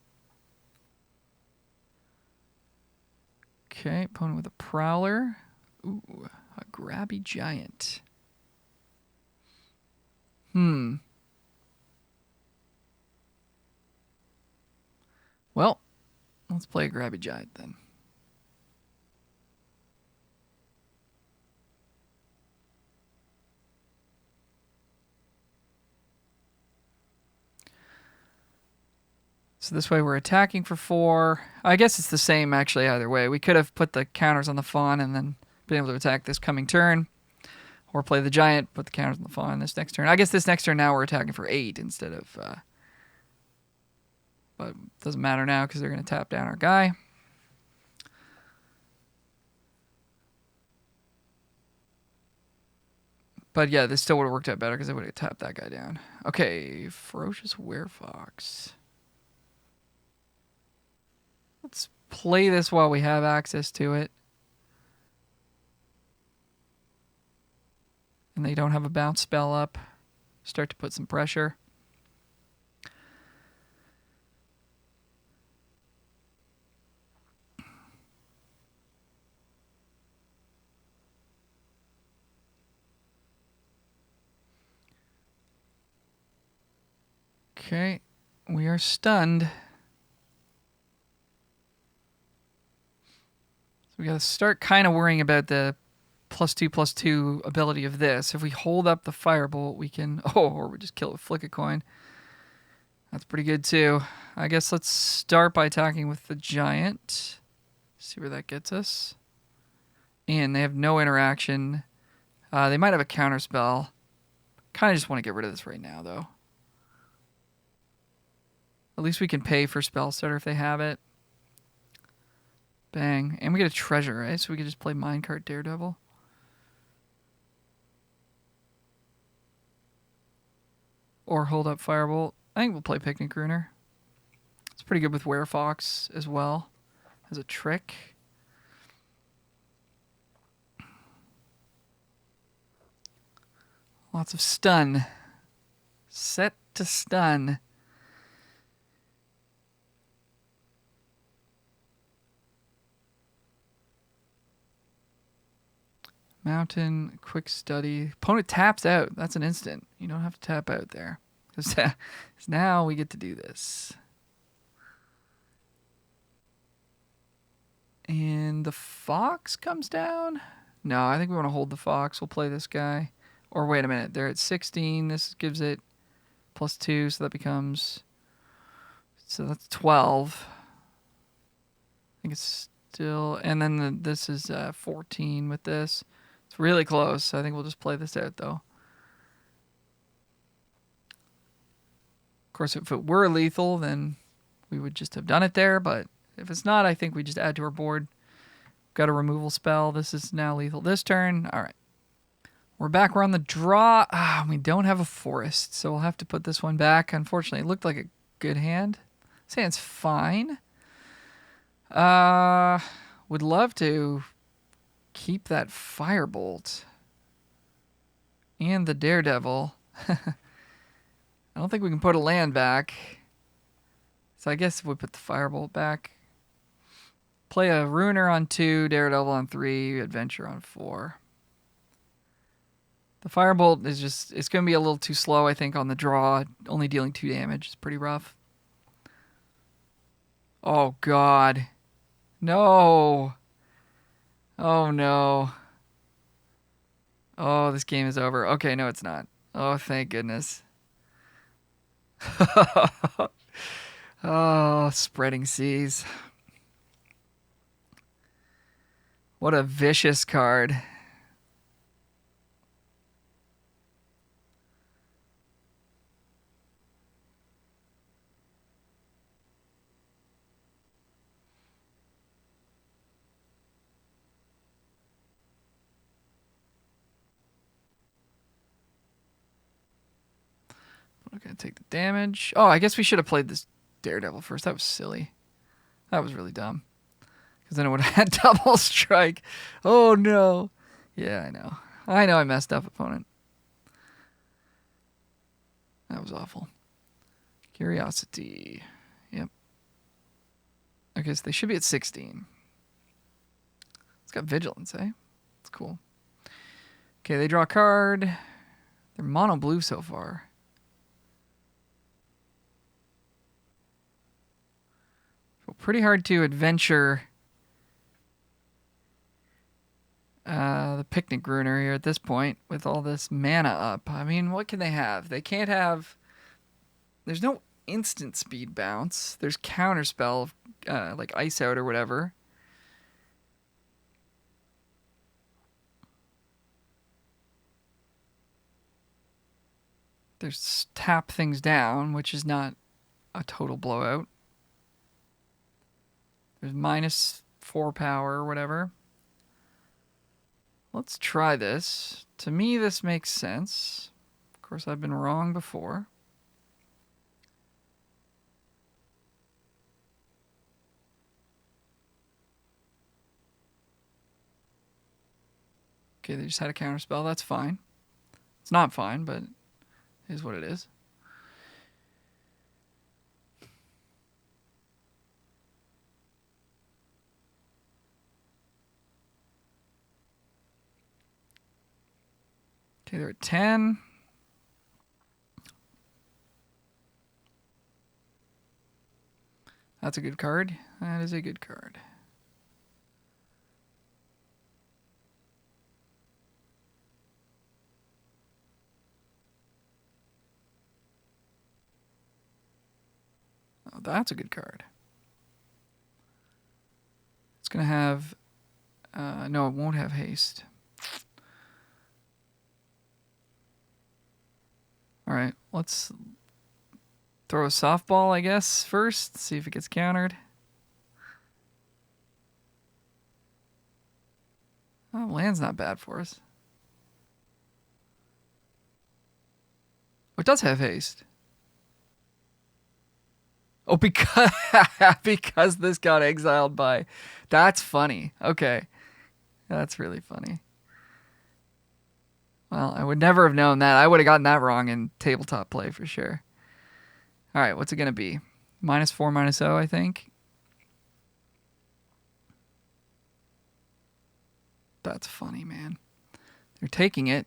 Okay, opponent with a Prowler. Ooh, a Grabby Giant. Well, let's play a Grabby Giant then. So this way we're attacking for 4. I guess it's the same actually either way. We could have put the counters on the Fawn and then been able to attack this coming turn. Or play the Giant, put the counters on the Fawn this next turn. I guess this next turn now we're attacking for 8 instead of... but it doesn't matter now because they're going to tap down our guy. But yeah, this still would have worked out better because they would have tapped that guy down. Okay, Ferocious Werefox. Let's play this while we have access to it. And they don't have a bounce spell up. Start to put some pressure. Okay, we are stunned. So we got to start kind of worrying about the +2/+2 ability of this. If we hold up the Firebolt, we can... Oh, or we just kill it with Flick a Coin. That's pretty good too. I guess let's start by attacking with the Giant. See where that gets us. And they have no interaction. They might have a counter spell. Kind of just want to get rid of this right now, though. At least we can pay for Spell Stutter if they have it. Bang. And we get a treasure, right? So we can just play Minecart Daredevil. Or hold up Firebolt. I think we'll play Picnic Ruiner. It's pretty good with Werefox as well as a trick. Lots of stun. Set to stun. Mountain, quick study. Opponent taps out. That's an instant. You don't have to tap out there. Because now we get to do this. And the fox comes down? No, I think we want to hold the fox. We'll play this guy. Or wait a minute. They're at 16. This gives it +2, so that becomes... So that's 12. I think it's still... And then this is 14 with this. It's really close. I think we'll just play this out, though. Of course, if it were lethal, then we would just have done it there. But if it's not, I think we just add to our board. Got a removal spell. This is now lethal this turn. All right. We're back. We're on the draw. We don't have a forest, so we'll have to put this one back. Unfortunately, it looked like a good hand. This hand's fine. Would love to keep that firebolt and the daredevil. I don't think we can put a land back, so I guess we put the firebolt back. Play a ruiner on 2, daredevil on 3, adventure on 4. The firebolt is just, it's going to be a little too slow, I think, on the draw. Only dealing 2 damage. It's pretty rough. Oh, God. No. Oh, no. Oh, this game is over. Okay, no, it's not. Oh, thank goodness. Oh, spreading seas. What a vicious card. I'm going to take the damage. Oh, I guess we should have played this daredevil first. That was silly. That was really dumb. Because then it would have had double strike. Oh, no. Yeah, I know. I know I messed up, opponent. That was awful. Curiosity. Yep. Okay, so they should be at 16. It's got vigilance, eh? It's cool. Okay, they draw a card. They're mono blue so far. So pretty hard to adventure the picnic ruiner here at this point with all this mana up. I mean, what can they have? They can't have... There's no instant speed bounce. There's counterspell, like ice out or whatever. There's tap things down, which is not a total blowout. There's -4 power or whatever. Let's try this. To me, this makes sense. Of course, I've been wrong before. Okay, they just had a counterspell. That's fine. It's not fine, but it is what it is. Okay, they're at 10. That's a good card. That is a good card. Oh, that's a good card. It's going to have... no, it won't have haste. All right, let's throw a softball, I guess, first. See if it gets countered. Oh, land's not bad for us. Oh, it does have haste. Oh, because this got exiled by... That's funny. Okay. That's really funny. Well, I would never have known that. I would have gotten that wrong in tabletop play for sure. All right, what's it going to be? -4, -0, I think. That's funny, man. They're taking it.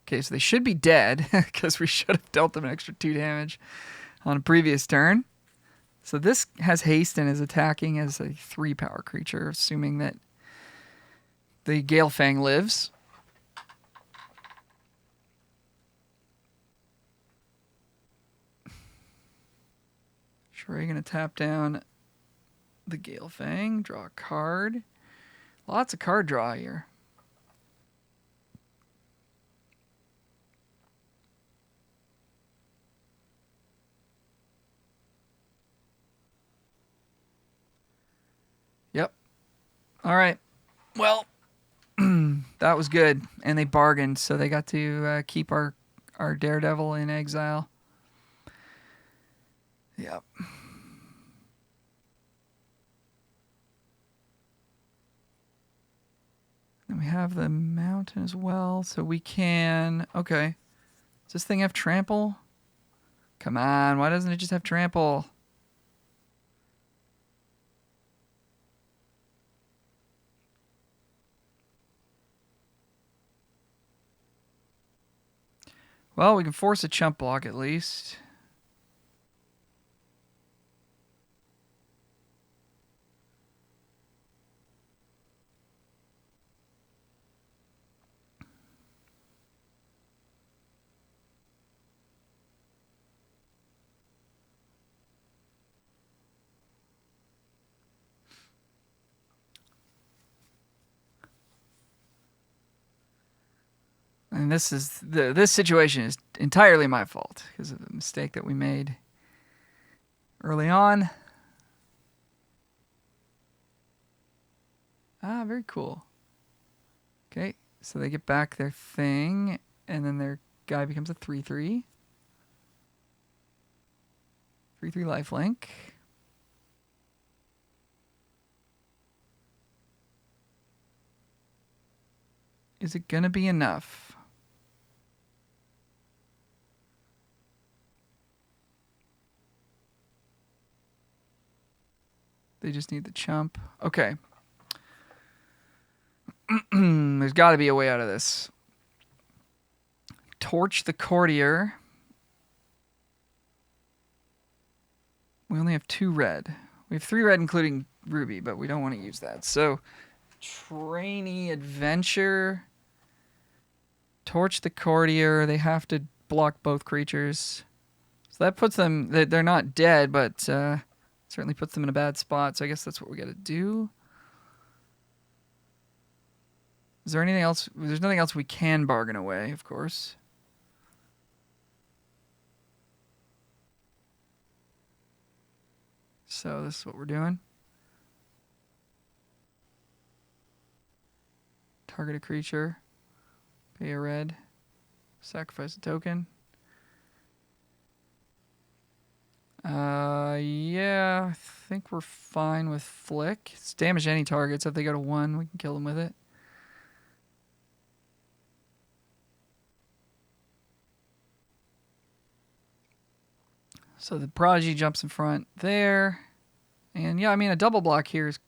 Okay, so they should be dead because we should have dealt them an extra 2 damage on a previous turn. So this has haste and is attacking as a 3-power creature, assuming that the Galefang lives. Sure, going to tap down the Galefang, draw a card. Lots of card draw here. Yep. All right. Well, that was good. And they bargained, so they got to keep our Daredevil in exile. Yep. And we have the mountain as well, so we can... Okay. Does this thing have trample? Come on, why doesn't it just have trample? Well, we can force a chump block at least. And this situation is entirely my fault because of the mistake that we made early on. Ah, very cool. Okay, so they get back their thing, and then their guy becomes a 3/3. 3/3 lifelink. Is it gonna be enough? They just need the chump. Okay. There's got to be a way out of this. Torch the courtier. We only have 2 red. We have 3 red, including ruby, but we don't want to use that. So, trainee adventure. Torch the courtier. They have to block both creatures. So that puts them... They're not dead, but certainly puts them in a bad spot. So I guess that's what we got to do. Is there anything else? There's nothing else we can bargain away, of course. So this is what we're doing. Target a creature. Pay a red. Sacrifice a token. Yeah, I think we're fine with Flick. It's damage any target, so if they go to 1, we can kill them with it. So the Prodigy jumps in front there. And yeah, I mean, a double block here is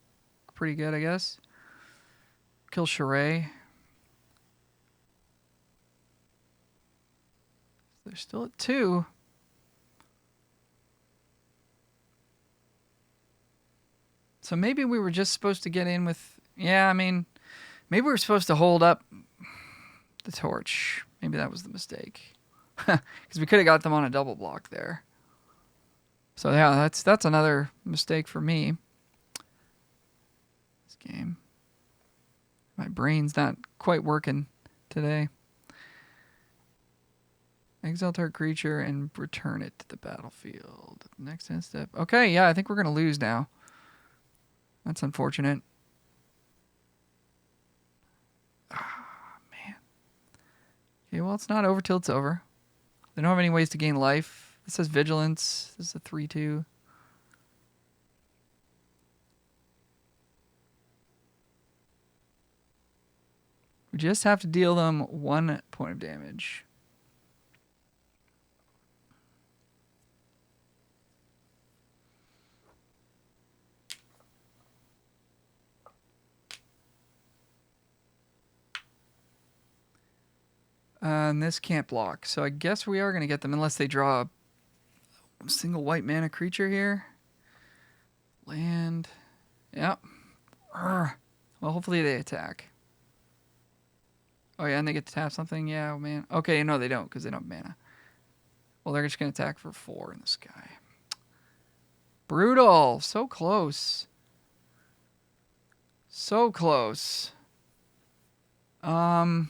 pretty good, I guess. Kill Charade. They're still at 2. So maybe we were just supposed to get in with... Yeah, I mean, maybe we were supposed to hold up the torch. Maybe that was the mistake. Because we could have got them on a double block there. So yeah, that's another mistake for me. This game. My brain's not quite working today. Exile target creature and return it to the battlefield. Next end step. Okay, yeah, I think we're going to lose now. That's unfortunate. Ah, man. Okay, well, it's not over till it's over. They don't have any ways to gain life. This says vigilance. This is a 3/2. We just have to deal them 1 point of damage. And this can't block, so I guess we are going to get them unless they draw a single white mana creature here. Land. Yep. Well, hopefully they attack. Oh, yeah, and they get to tap something? Yeah, oh, man. Okay, no, they don't, because they don't have mana. Well, they're just going to attack for 4 in the sky. Brutal. So close. So close. Ooh,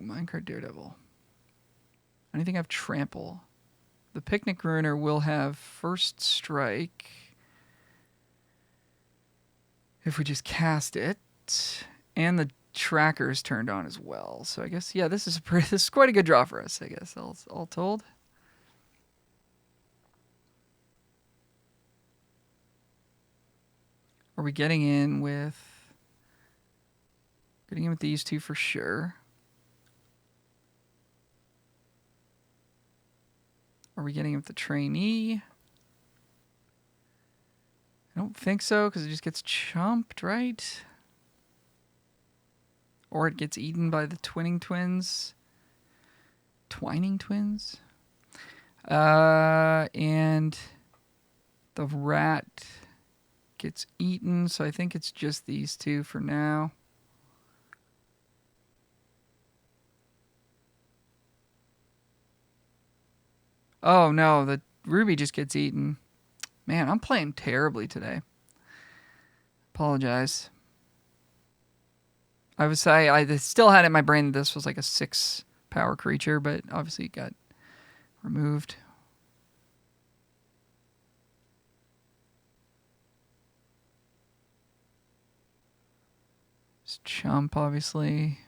Minecart Daredevil. Anything have trample? The Picnic Ruiner will have first strike if we just cast it, and the tracker's turned on as well. So I guess, yeah, this is quite a good draw for us, I guess, all told. Are we getting in with these two for sure? Are we getting with the trainee? I don't think so, because it just gets chumped, right? Or it gets eaten by the Twining Twins. And the rat gets eaten, so I think it's just these two for now. Oh no, the ruby just gets eaten. Man, I'm playing terribly today. Apologize. I still had it in my brain that this was like a 6 power creature, but obviously it got removed. Just chump, obviously.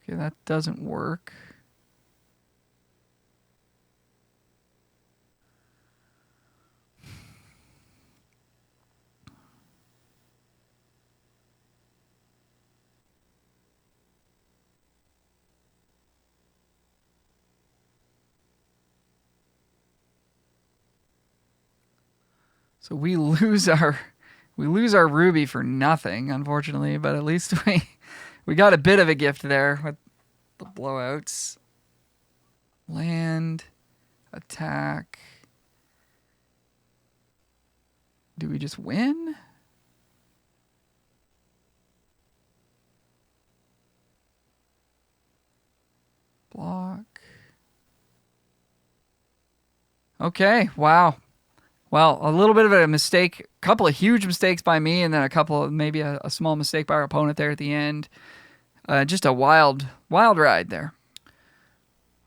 Okay, that doesn't work. So we lose our ruby for nothing, unfortunately, but at least we got a bit of a gift there with the blowouts. Land, attack. Do we just win? Block. Okay, wow. Well, a little bit of a mistake, a couple of huge mistakes by me, and then a couple of maybe a small mistake by our opponent there at the end. Just a wild ride there.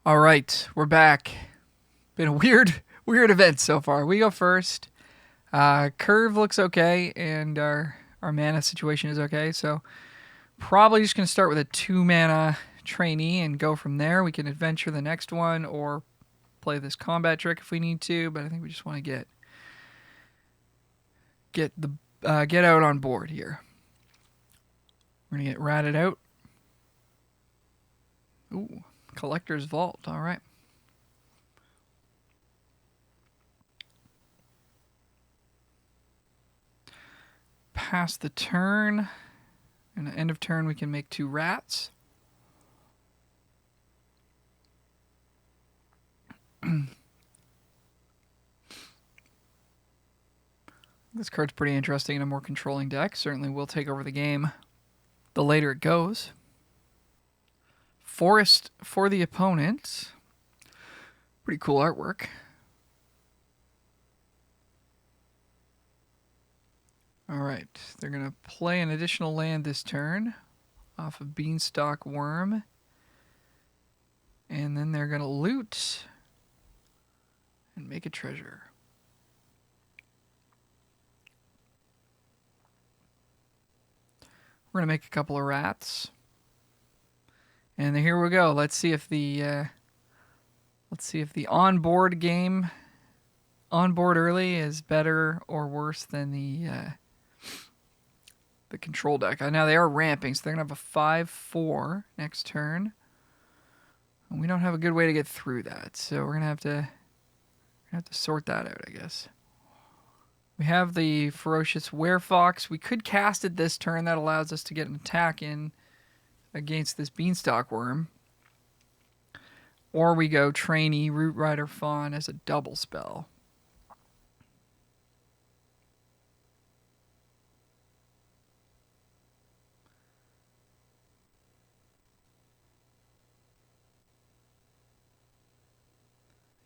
All right, we're back. Been a weird event so far. We go first. Curve looks okay, and our mana situation is okay. So probably just gonna start with a 2 mana trainee and go from there. We can adventure the next one or play this combat trick if we need to, but I think we just want to get out on board here. We're gonna get ratted out. Ooh, Collector's Vault. All right. Pass the turn. And at the end of turn, we can make 2 rats. This card's pretty interesting in a more controlling deck. Certainly will take over the game the later it goes. Forest for the opponent. Pretty cool artwork. Alright, they're going to play an additional land this turn off of Beanstalk Worm. And then they're going to loot and make a treasure. We're going to make a couple of rats. And here we go. Let's see if the onboard game on board early is better or worse than the control deck. Now they are ramping, so they're gonna have a 5/4 next turn. And we don't have a good way to get through that, so we're gonna have to sort that out, I guess. We have the Ferocious Werefox. We could cast it this turn. That allows us to get an attack in against this Beanstalk Worm. Or we go Trainee Root Rider Fawn as a double spell.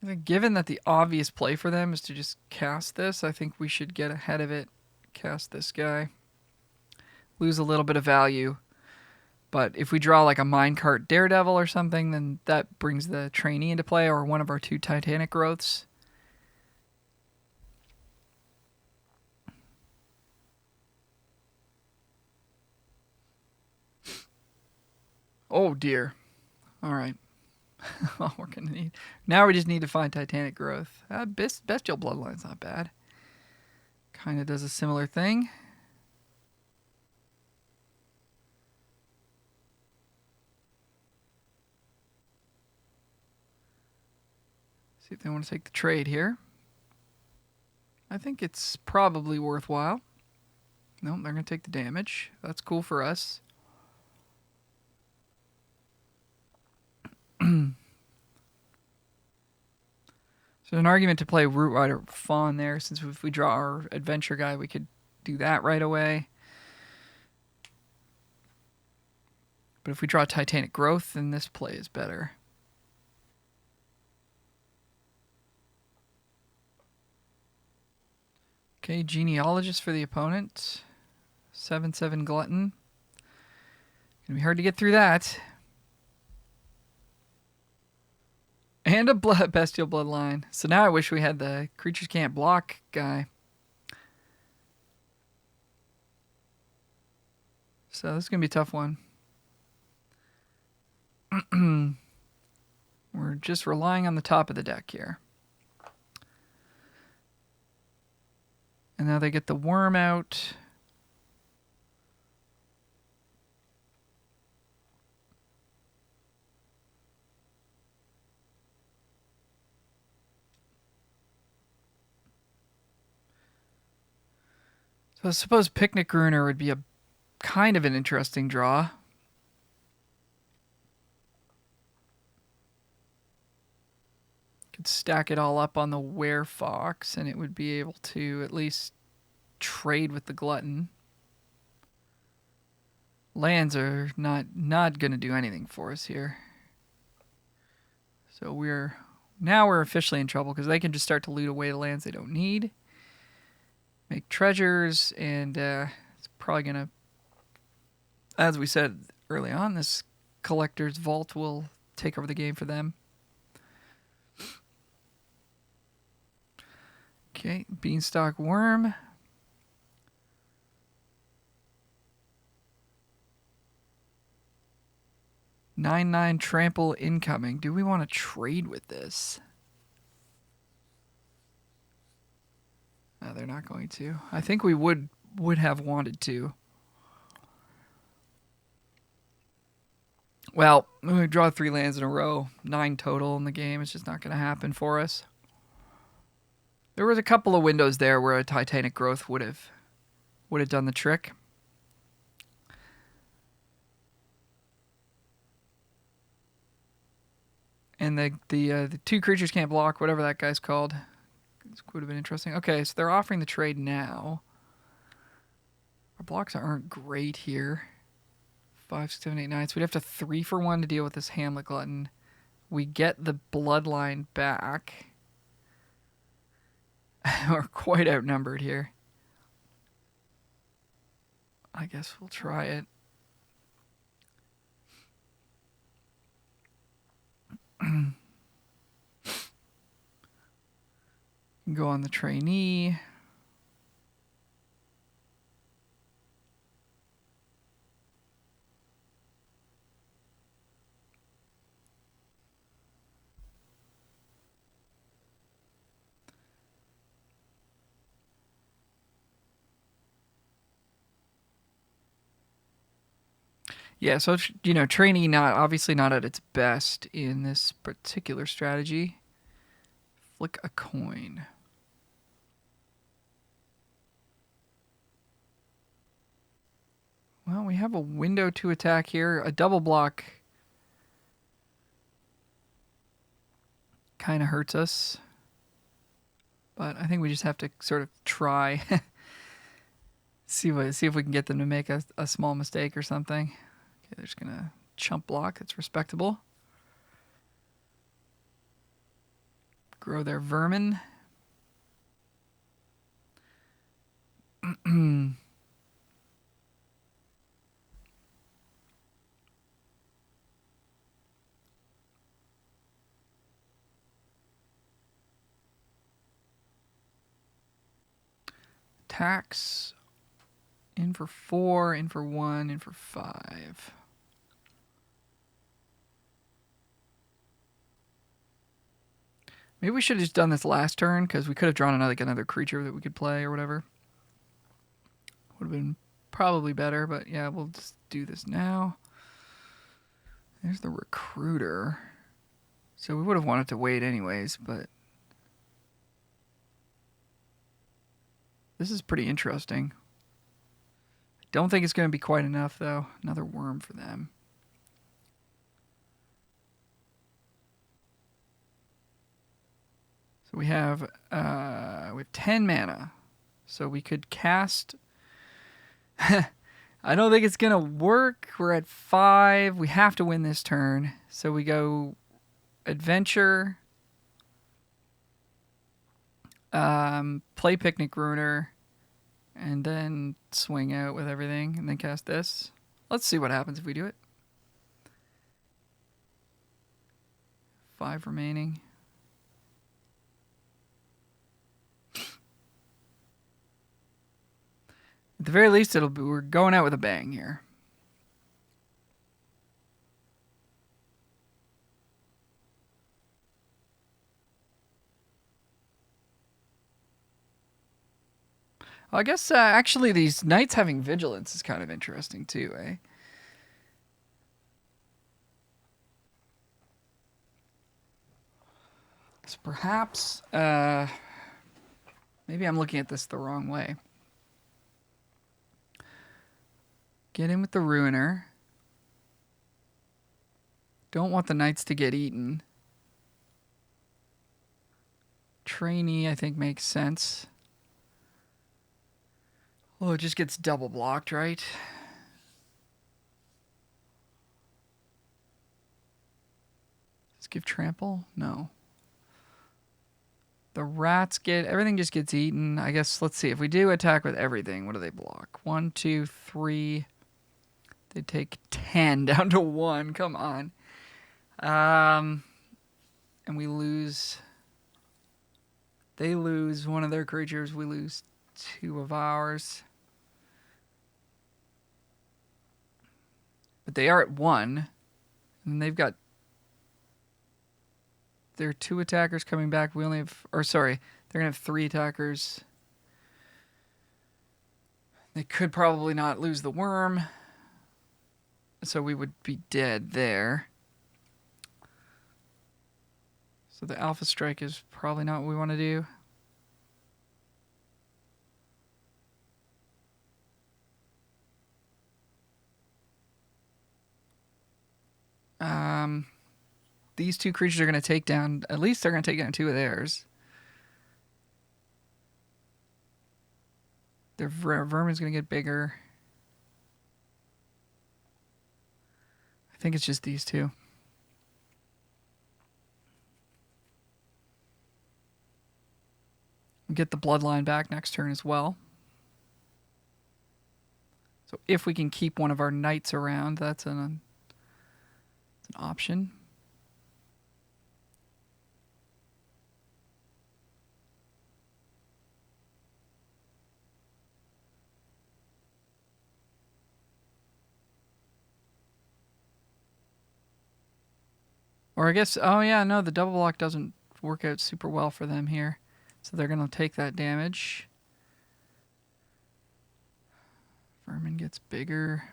I think given that the obvious play for them is to just cast this, I think we should get ahead of it, cast this guy, lose a little bit of value. But if we draw like a Minecart Daredevil or something, then that brings the Trainee into play, or one of our 2 Titanic Growths. Oh dear. All right. Well, we're gonna need. Now we just need to find Titanic Growth. Bestial Bloodline's not bad. Kind of does a similar thing. See if they want to take the trade here. I think it's probably worthwhile. No, they're gonna take the damage. That's cool for us. So an argument to play Root Rider Fawn there, since if we draw our adventure guy, we could do that right away. But if we draw Titanic Growth, then this play is better. Okay, Genealogist for the opponent. 7/7 Glutton. Gonna be hard to get through that. And a Bestial Bloodline. So now I wish we had the Creatures Can't Block guy. So this is going to be a tough one. We're just relying on the top of the deck here. And now they get the worm out. So I suppose Picnic Ruiner would be a kind of an interesting draw. Could stack it all up on the Werefox, and it would be able to at least trade with the Glutton. Lands are not going to do anything for us here. So we're officially in trouble because they can just start to loot away the lands they don't need. Make treasures, and it's probably going to, as we said early on, this Collector's Vault will take over the game for them. Okay, Beanstalk Worm. Nine trample incoming. Do we want to trade with this? No, they're not going to. I think we would have wanted to. Well, we draw 3 lands in a row, 9 total in the game. It's just not going to happen for us. There was a couple of windows there where a Titanic Growth would have done the trick. And the 2 Creatures Can't Block, whatever that guy's called. This would have been interesting. Okay, so they're offering the trade now. Our blocks aren't great here. 5, 6, 7, 8, 9. So we'd have to 3 for 1 to deal with this Hamlet Glutton. We get the Bloodline back. We're quite outnumbered here. I guess we'll try it. Go on the Trainee. Yeah, so you know, trainee not obviously not at its best in this particular strategy. Flick a coin. Well, we have a window to attack here. A double block kind of hurts us. But I think we just have to sort of try. see if we can get them to make a small mistake or something. Okay, they're just going to chump block. That's respectable. Grow their vermin. Tax. In for 4, in for 1, in for 5. Maybe we should have just done this last turn, because we could have drawn another creature that we could play or whatever. Would have been probably better, but yeah, we'll just do this now. There's the recruiter. So we would have wanted to wait anyways, but this is pretty interesting. I don't think it's going to be quite enough, though. Another worm for them. So we have 10 mana. So we could cast... I don't think it's going to work. We're at 5. We have to win this turn. So we go Adventure, play Picnic Ruiner, and then swing out with everything, and then cast this. Let's see what happens if we do it. 5 remaining. At the very least, we're going out with a bang here. Well, I guess actually these knights having vigilance is kind of interesting too, eh? So perhaps maybe I'm looking at this the wrong way. Get in with the Ruiner. Don't want the knights to get eaten. Trainee, I think, makes sense. Oh, it just gets double blocked, right? Let's give trample? No. The rats get... Everything just gets eaten. I guess, let's see. If we do attack with everything, what do they block? 1, 2, 3... They take 10 down to 1. Come on. And we lose... They lose one of their creatures. We lose 2 of ours. But they are at 1. And they've got... There are 2 attackers coming back. We only have... Or, sorry. They're going to have 3 attackers. They could probably not lose the worm. So we would be dead there. So the Alpha Strike is probably not what we want to do. These 2 creatures are going to take down... At least they're going to take down 2 of theirs. Their vermin's going to get bigger. I think it's just these 2. We'll get the bloodline back next turn as well. So if we can keep one of our knights around, that's an option. Or I guess, oh yeah, no, the double block doesn't work out super well for them here. So they're going to take that damage. Vermin gets bigger.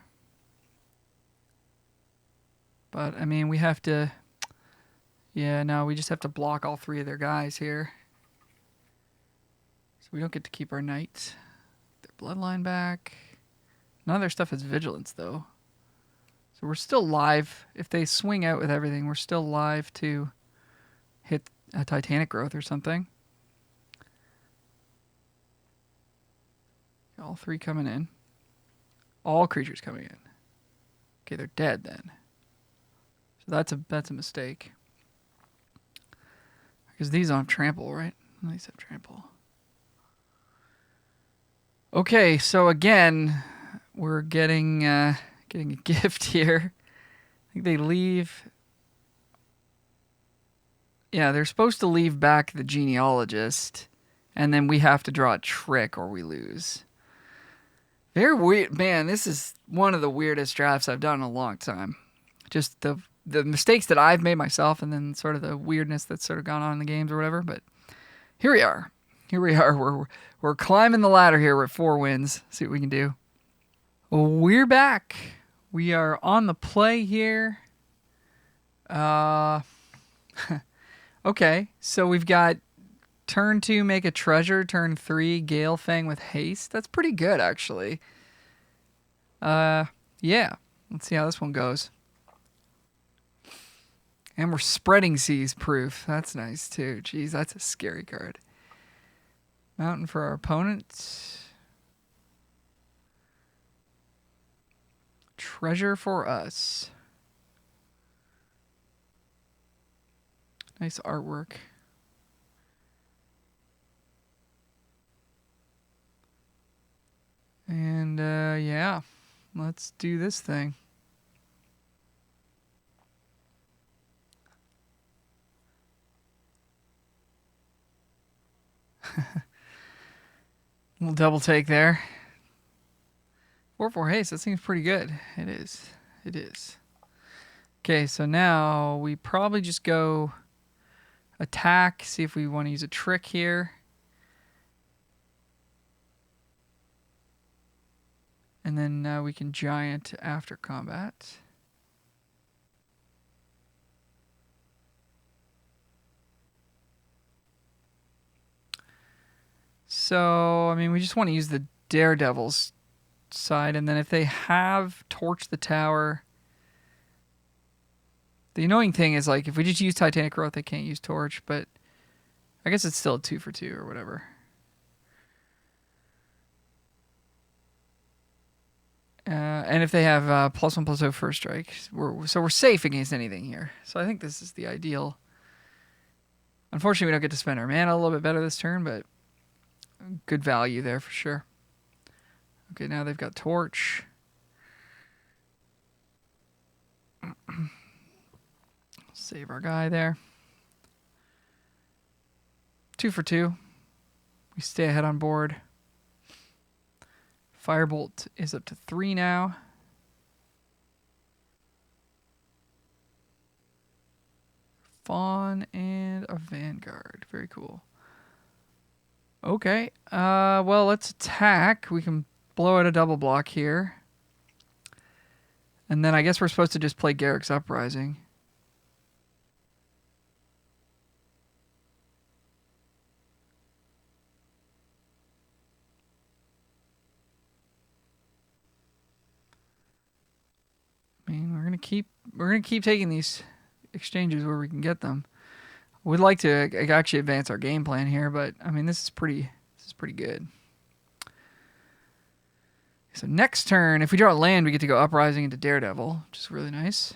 But, I mean, we have to... Yeah, no, we just have to block all 3 of their guys here. So we don't get to keep our knight. Their bloodline back. None of their stuff is vigilance, though. So we're still live. If they swing out with everything, we're still live to hit a Titanic growth or something. All 3 coming in. All creatures coming in. Okay, they're dead then. So that's a mistake. Because these don't have trample, right? These have trample. Okay, so again, we're getting a gift here. I think they leave. Yeah, they're supposed to leave back the genealogist, and then we have to draw a trick or we lose. Very weird, man. This is one of the weirdest drafts I've done in a long time. Just the mistakes that I've made myself, and then sort of the weirdness that's sort of gone on in the games or whatever. But here we are. We're climbing the ladder here. We're at 4 wins. See what we can do. We're back. We are on the play here. Okay, so we've got turn 2, make a treasure. Turn 3, Gale Fang with haste. That's pretty good, actually. Yeah. Let's see how this one goes. And we're spreading seas proof. That's nice, too. Jeez, that's a scary card. Mountain for our opponent. Treasure for us. Nice artwork. And, yeah. Let's do this thing. Little double take there. 4/4 haste. That seems pretty good. It is. It is. Okay, so now we probably just go attack. See if we want to use a trick here. And then we can giant after combat. So, I mean, we just want to use the Daredevil's side. And then if they have Torch the Tower... The annoying thing is, like, if we just use Titanic Growth, they can't use Torch. But I guess it's still a 2 for 2 or whatever. And if they have +1/+0 first strike, we're safe against anything here. So I think this is the ideal. Unfortunately, we don't get to spend our mana a little bit better this turn, but good value there for sure. Okay, now they've got Torch. Save our guy there. 2 for 2. We stay ahead on board. Firebolt is up to 3 now. Fawn and a Vanguard. Very cool. Okay. Well, let's attack. We can blow out a double block here. And then I guess we're supposed to just play Garrick's Uprising. I mean, we're gonna keep taking these exchanges where we can get them. We'd like to actually advance our game plan here, but I mean, this is pretty good. So next turn, if we draw a land, we get to go Uprising into Daredevil, which is really nice.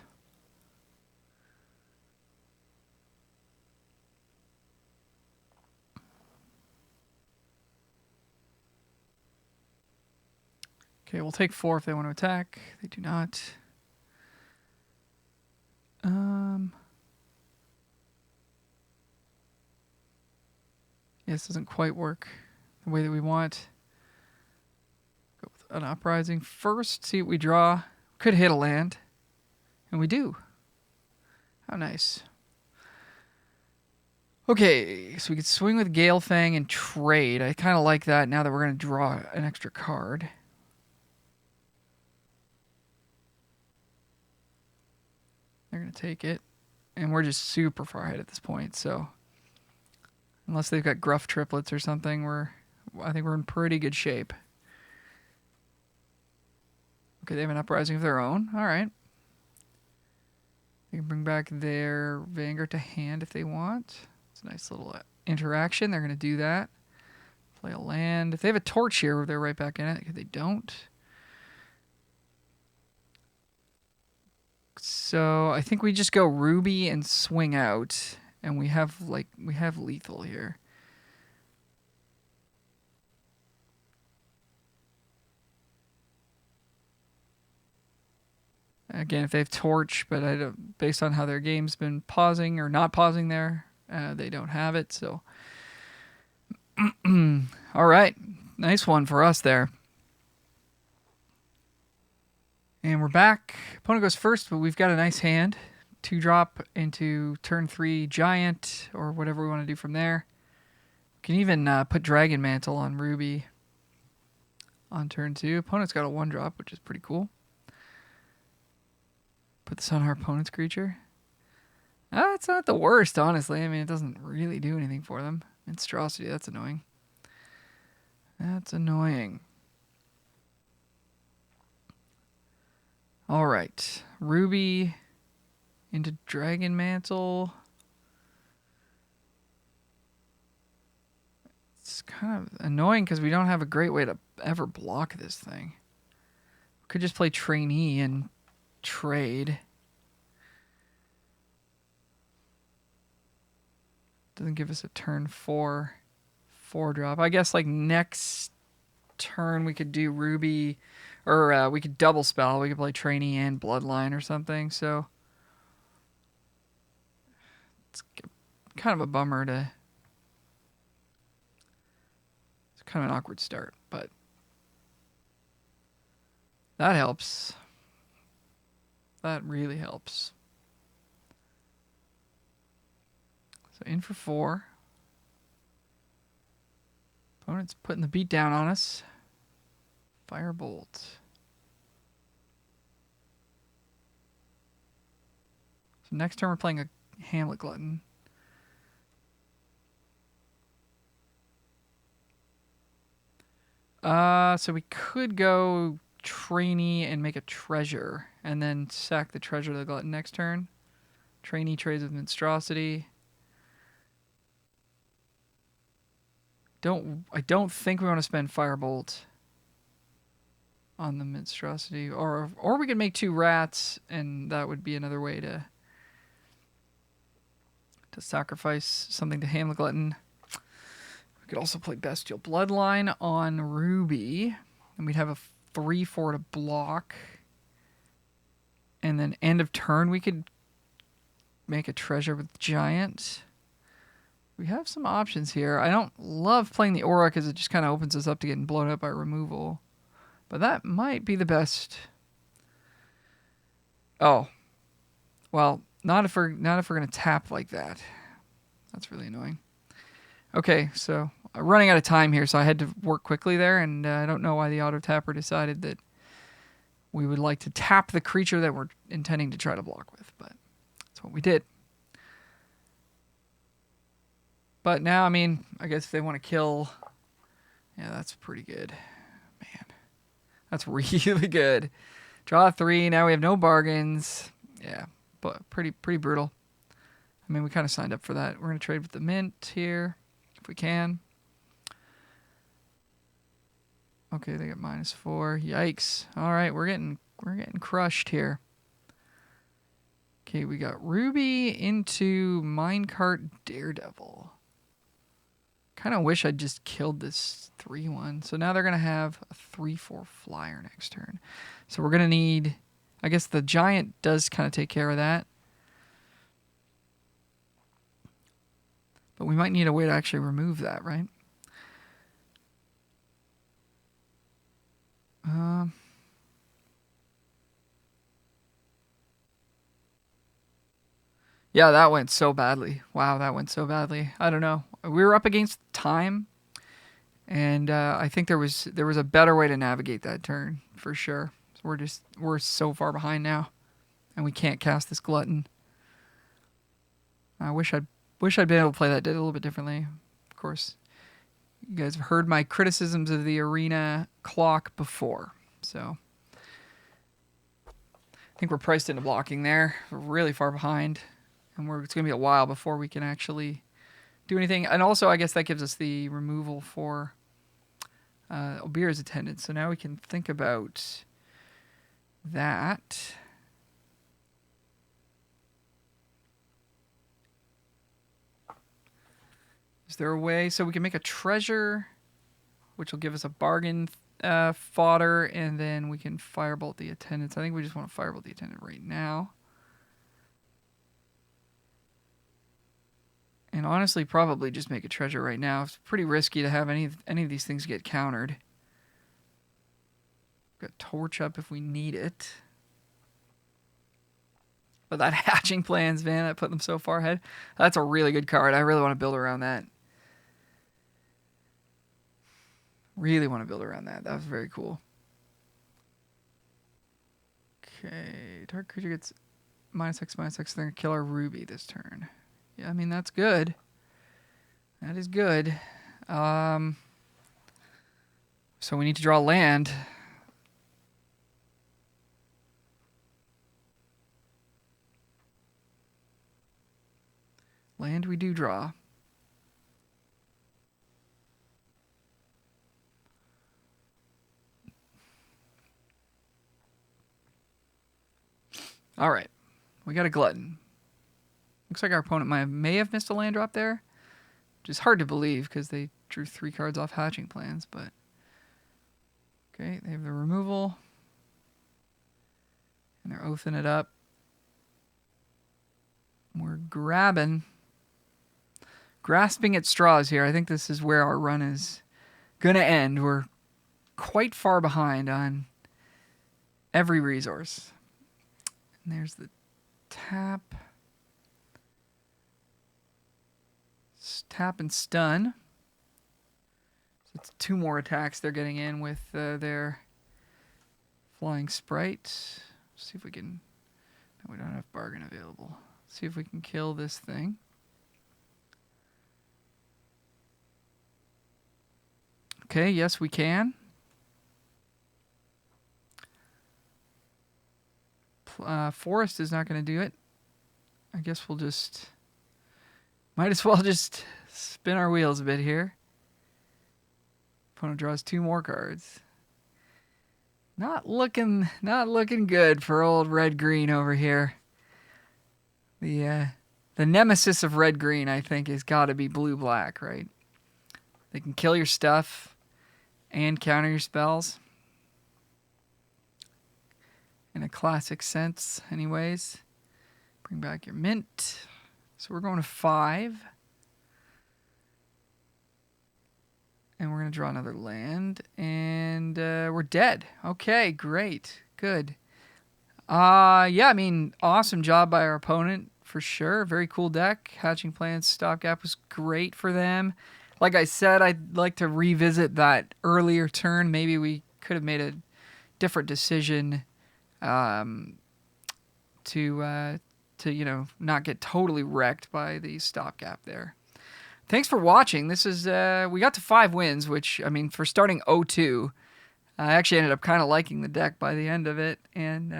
Okay, we'll take 4 if they want to attack. They do not. Yeah, this doesn't quite work the way that we want. Go with an Uprising first, see what we draw. Could hit a land, and we do. How nice. Okay, so we could swing with Gale Fang and trade. I kind of like that now that we're going to draw an extra card. going to take it. And we're just super far ahead at this point, so unless they've got gruff triplets or something, I think we're in pretty good shape. Okay, they have an uprising of their own. All right. They can bring back their Vanguard to hand if they want. It's a nice little interaction. They're going to do that. Play a land. If they have a torch here, they're right back in it. If they don't. So I think we just go Ruby and swing out. And we have lethal here. Again, if they have torch, but based on how their game's been pausing or not pausing there, they don't have it. So, all right, nice one for us there. And we're back. Opponent goes first, but we've got a nice hand. 2-drop into turn 3 giant or whatever we want to do from there. We can even put Dragon Mantle on Ruby on turn 2. Opponent's got a 1-drop, which is pretty cool. Put this on our opponent's creature. It's not the worst, honestly. I mean, it doesn't really do anything for them. Monstrosity, that's annoying. That's annoying. All right. Ruby into Dragon Mantle. It's kind of annoying because we don't have a great way to ever block this thing. We could just play Trainee and trade. Doesn't give us a turn 4-drop. I guess like next turn we could do Ruby, or we could double spell. We could play Trainee and Bloodline or something. So it's kind of a bummer to. It's kind of an awkward start, but that helps. That really helps. So in for 4. Opponent's putting the beat down on us. Firebolt. So next turn we're playing a Hamlet Glutton. So we could go Trainee and make a treasure, and then sack the treasure to the Glutton next turn. Trainee trades with Monstrosity. I don't think we want to spend Firebolt on the Monstrosity, or we could make 2 rats, and that would be another way to sacrifice something to Hamlet Glutton. We could also play Bestial Bloodline on Ruby, and we'd have a 3/4 to block. And then end of turn, we could make a treasure with Giant. We have some options here. I don't love playing the Aura because it just kind of opens us up to getting blown up by removal. But that might be the best. Oh. Well, not if we're going to tap like that. That's really annoying. Okay, so I'm running out of time here, so I had to work quickly there, and I don't know why the auto tapper decided that we would like to tap the creature that we're intending to try to block with, but that's what we did. But now, I mean, I guess if they want to kill, yeah, that's pretty good. Man, that's really good. Draw 3, now we have no bargains. Yeah, but pretty brutal. I mean, we kind of signed up for that. We're going to trade with the Mint here, if we can. Okay, they got -4. Yikes. All right, we're getting crushed here. Okay, we got Ruby into Minecart Daredevil. Kind of wish I'd just killed this 3/1. So now they're going to have a 3/4 flyer next turn. So we're going to need, I guess the Giant does kind of take care of that. But we might need a way to actually remove that, right? Yeah, that went so badly. Wow, that went so badly. I don't know. We were up against time, and I think there was a better way to navigate that turn for sure. So we're so far behind now, and we can't cast this Glutton. I wish I'd been able to play that a little bit differently. Of course, you guys have heard my criticisms of the arena clock before, so I think we're priced into blocking there. We're really far behind, and it's going to be a while before we can actually do anything. And also, I guess that gives us the removal for Obira's attendance. So now we can think about that. Is there a way so we can make a treasure, which will give us a bargain fodder, and then we can firebolt the attendants? I think we just want to firebolt the attendant right now. And honestly, probably just make a treasure right now. It's pretty risky to have any of these things get countered. Got torch up if we need it. But that hatching plans, man, that put them so far ahead. That's a really good card. I really want to build around that. Really want to build around that. That was very cool. Okay, target creature gets -X/-X. They're gonna kill our Ruby this turn. Yeah, I mean that's good. That is good. So we need to draw land. Land we do draw. All right, we got a glutton. Looks like our opponent may have missed a land drop there, which is hard to believe because they drew 3 cards off hatching plans. But okay, they have the removal, and they're oathing it up. We're grasping at straws here. I think this is where our run is gonna end. We're quite far behind on every resource. And there's the tap. Tap and stun. So it's 2 more attacks they're getting in with their flying sprite. See if we can... No, we don't have bargain available. See if we can kill this thing. Okay, yes we can. Forest is not going to do it. I guess we'll just... Might as well just spin our wheels a bit here. Opponent draws 2 more cards. Not looking good for old red-green over here. The nemesis of red-green, I think, has got to be blue-black, right? They can kill your stuff and counter your spells. In a classic sense, anyways. Bring back your mint. So we're going to 5. And we're going to draw another land. And we're dead. Okay, great. Good. Yeah, I mean, awesome job by our opponent, for sure. Very cool deck. Hatching Plans stopgap was great for them. Like I said, I'd like to revisit that earlier turn. Maybe we could have made a different decision to you know, not get totally wrecked by the stopgap there. Thanks for watching. This is we got to 5 wins, which, I mean, for starting 0-2, I actually ended up kind of liking the deck by the end of it. And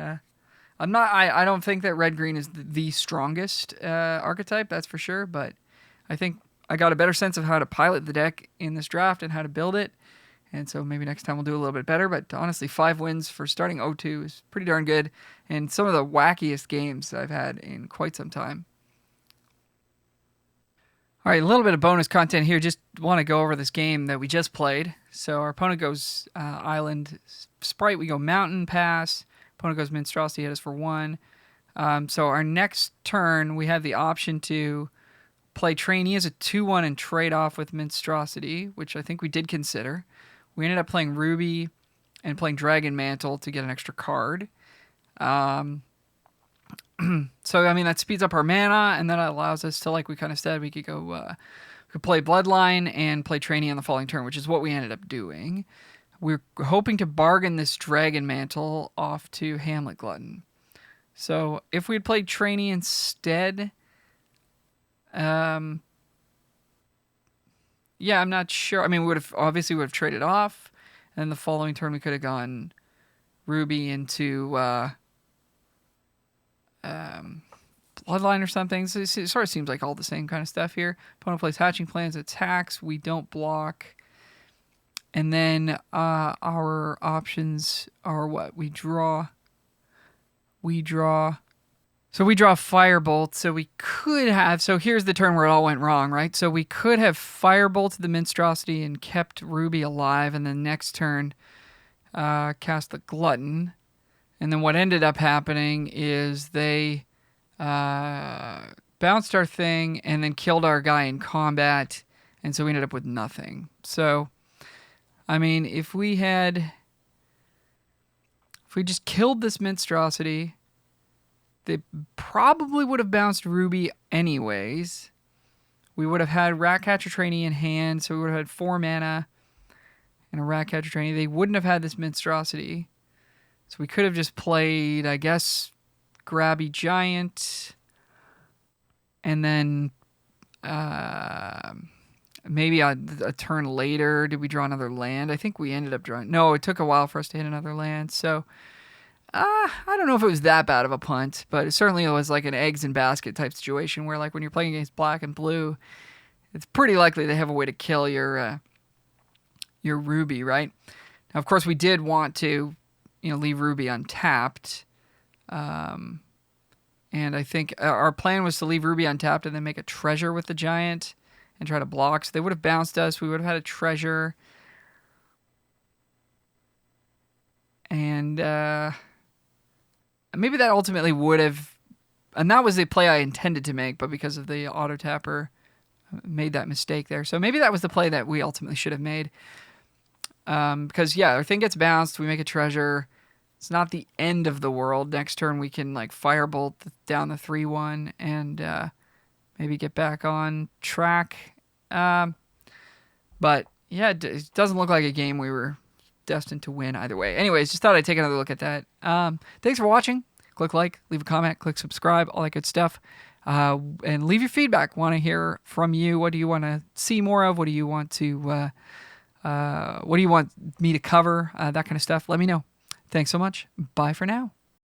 I don't think that red-green is the strongest archetype, that's for sure. But I think I got a better sense of how to pilot the deck in this draft and how to build it. And so maybe next time we'll do a little bit better. But honestly, 5 wins for starting 0-2 is pretty darn good. And some of the wackiest games I've had in quite some time. All right, a little bit of bonus content here. Just want to go over this game that we just played. So our opponent goes Island Sprite. We go Mountain Pass. Opponent goes Minstrosity. Hit us for 1. So our next turn, we have the option to play Trainee as a 2-1 and trade off with Minstrosity, which I think we did consider. We ended up playing Ruby and playing Dragon Mantle to get an extra card. So, I mean, that speeds up our mana, and then it allows us to, like we kind of said, we could go, we could play Bloodline and play Trainee on the following turn, which is what we ended up doing. We're hoping to bargain this Dragon Mantle off to Hamlet Glutton. So, if we had played Trainee instead, Um, yeah, I'm not sure. I mean, we would have traded off, and the following turn we could have gone Ruby into um, Bloodline or something. So it sort of seems like all the same kind of stuff here. Opponent plays Hatching Plans, attacks. We don't block. And then our options are what? We draw. So we draw Firebolt. So we could have. So here's the turn where it all went wrong, right? So we could have Firebolted the Minstrosity and kept Ruby alive. And then next turn, cast the Glutton. And then what ended up happening is they bounced our thing and then killed our guy in combat. And so we ended up with nothing. So, I mean, if we just killed this Minstrosity, they probably would have bounced Ruby anyways. We would have had Ratcatcher Trainee in hand, so we would have had 4 mana and a Ratcatcher Trainee. They wouldn't have had this Minstrosity. So we could have just played, I guess, Grabby Giant, and then maybe a turn later, did we draw another land? I think we ended up drawing... No, it took a while for us to hit another land, so... I don't know if it was that bad of a punt, but it certainly was like an eggs and basket type situation where, like, when you're playing against black and blue, it's pretty likely they have a way to kill your Ruby, right? Now, of course, we did want to, leave Ruby untapped. And I think our plan was to leave Ruby untapped and then make a treasure with the giant and try to block. So they would have bounced us. We would have had a treasure. And maybe that ultimately would have... And that was the play I intended to make, but because of the auto tapper, I made that mistake there. So maybe that was the play that we ultimately should have made. Because, yeah, our thing gets bounced. We make a treasure. It's not the end of the world. Next turn we can like Firebolt down the 3-1 and maybe get back on track. But yeah, it doesn't look like a game we were destined to win either way. Anyways, just thought I'd take another look at that. Thanks for watching. Click like, leave a comment, click subscribe, all that good stuff. And leave your feedback. Want to hear from you. What do you want to see more of? What do you want to what do you want me to cover? That kind of stuff. Let me know. Thanks so much. Bye for now.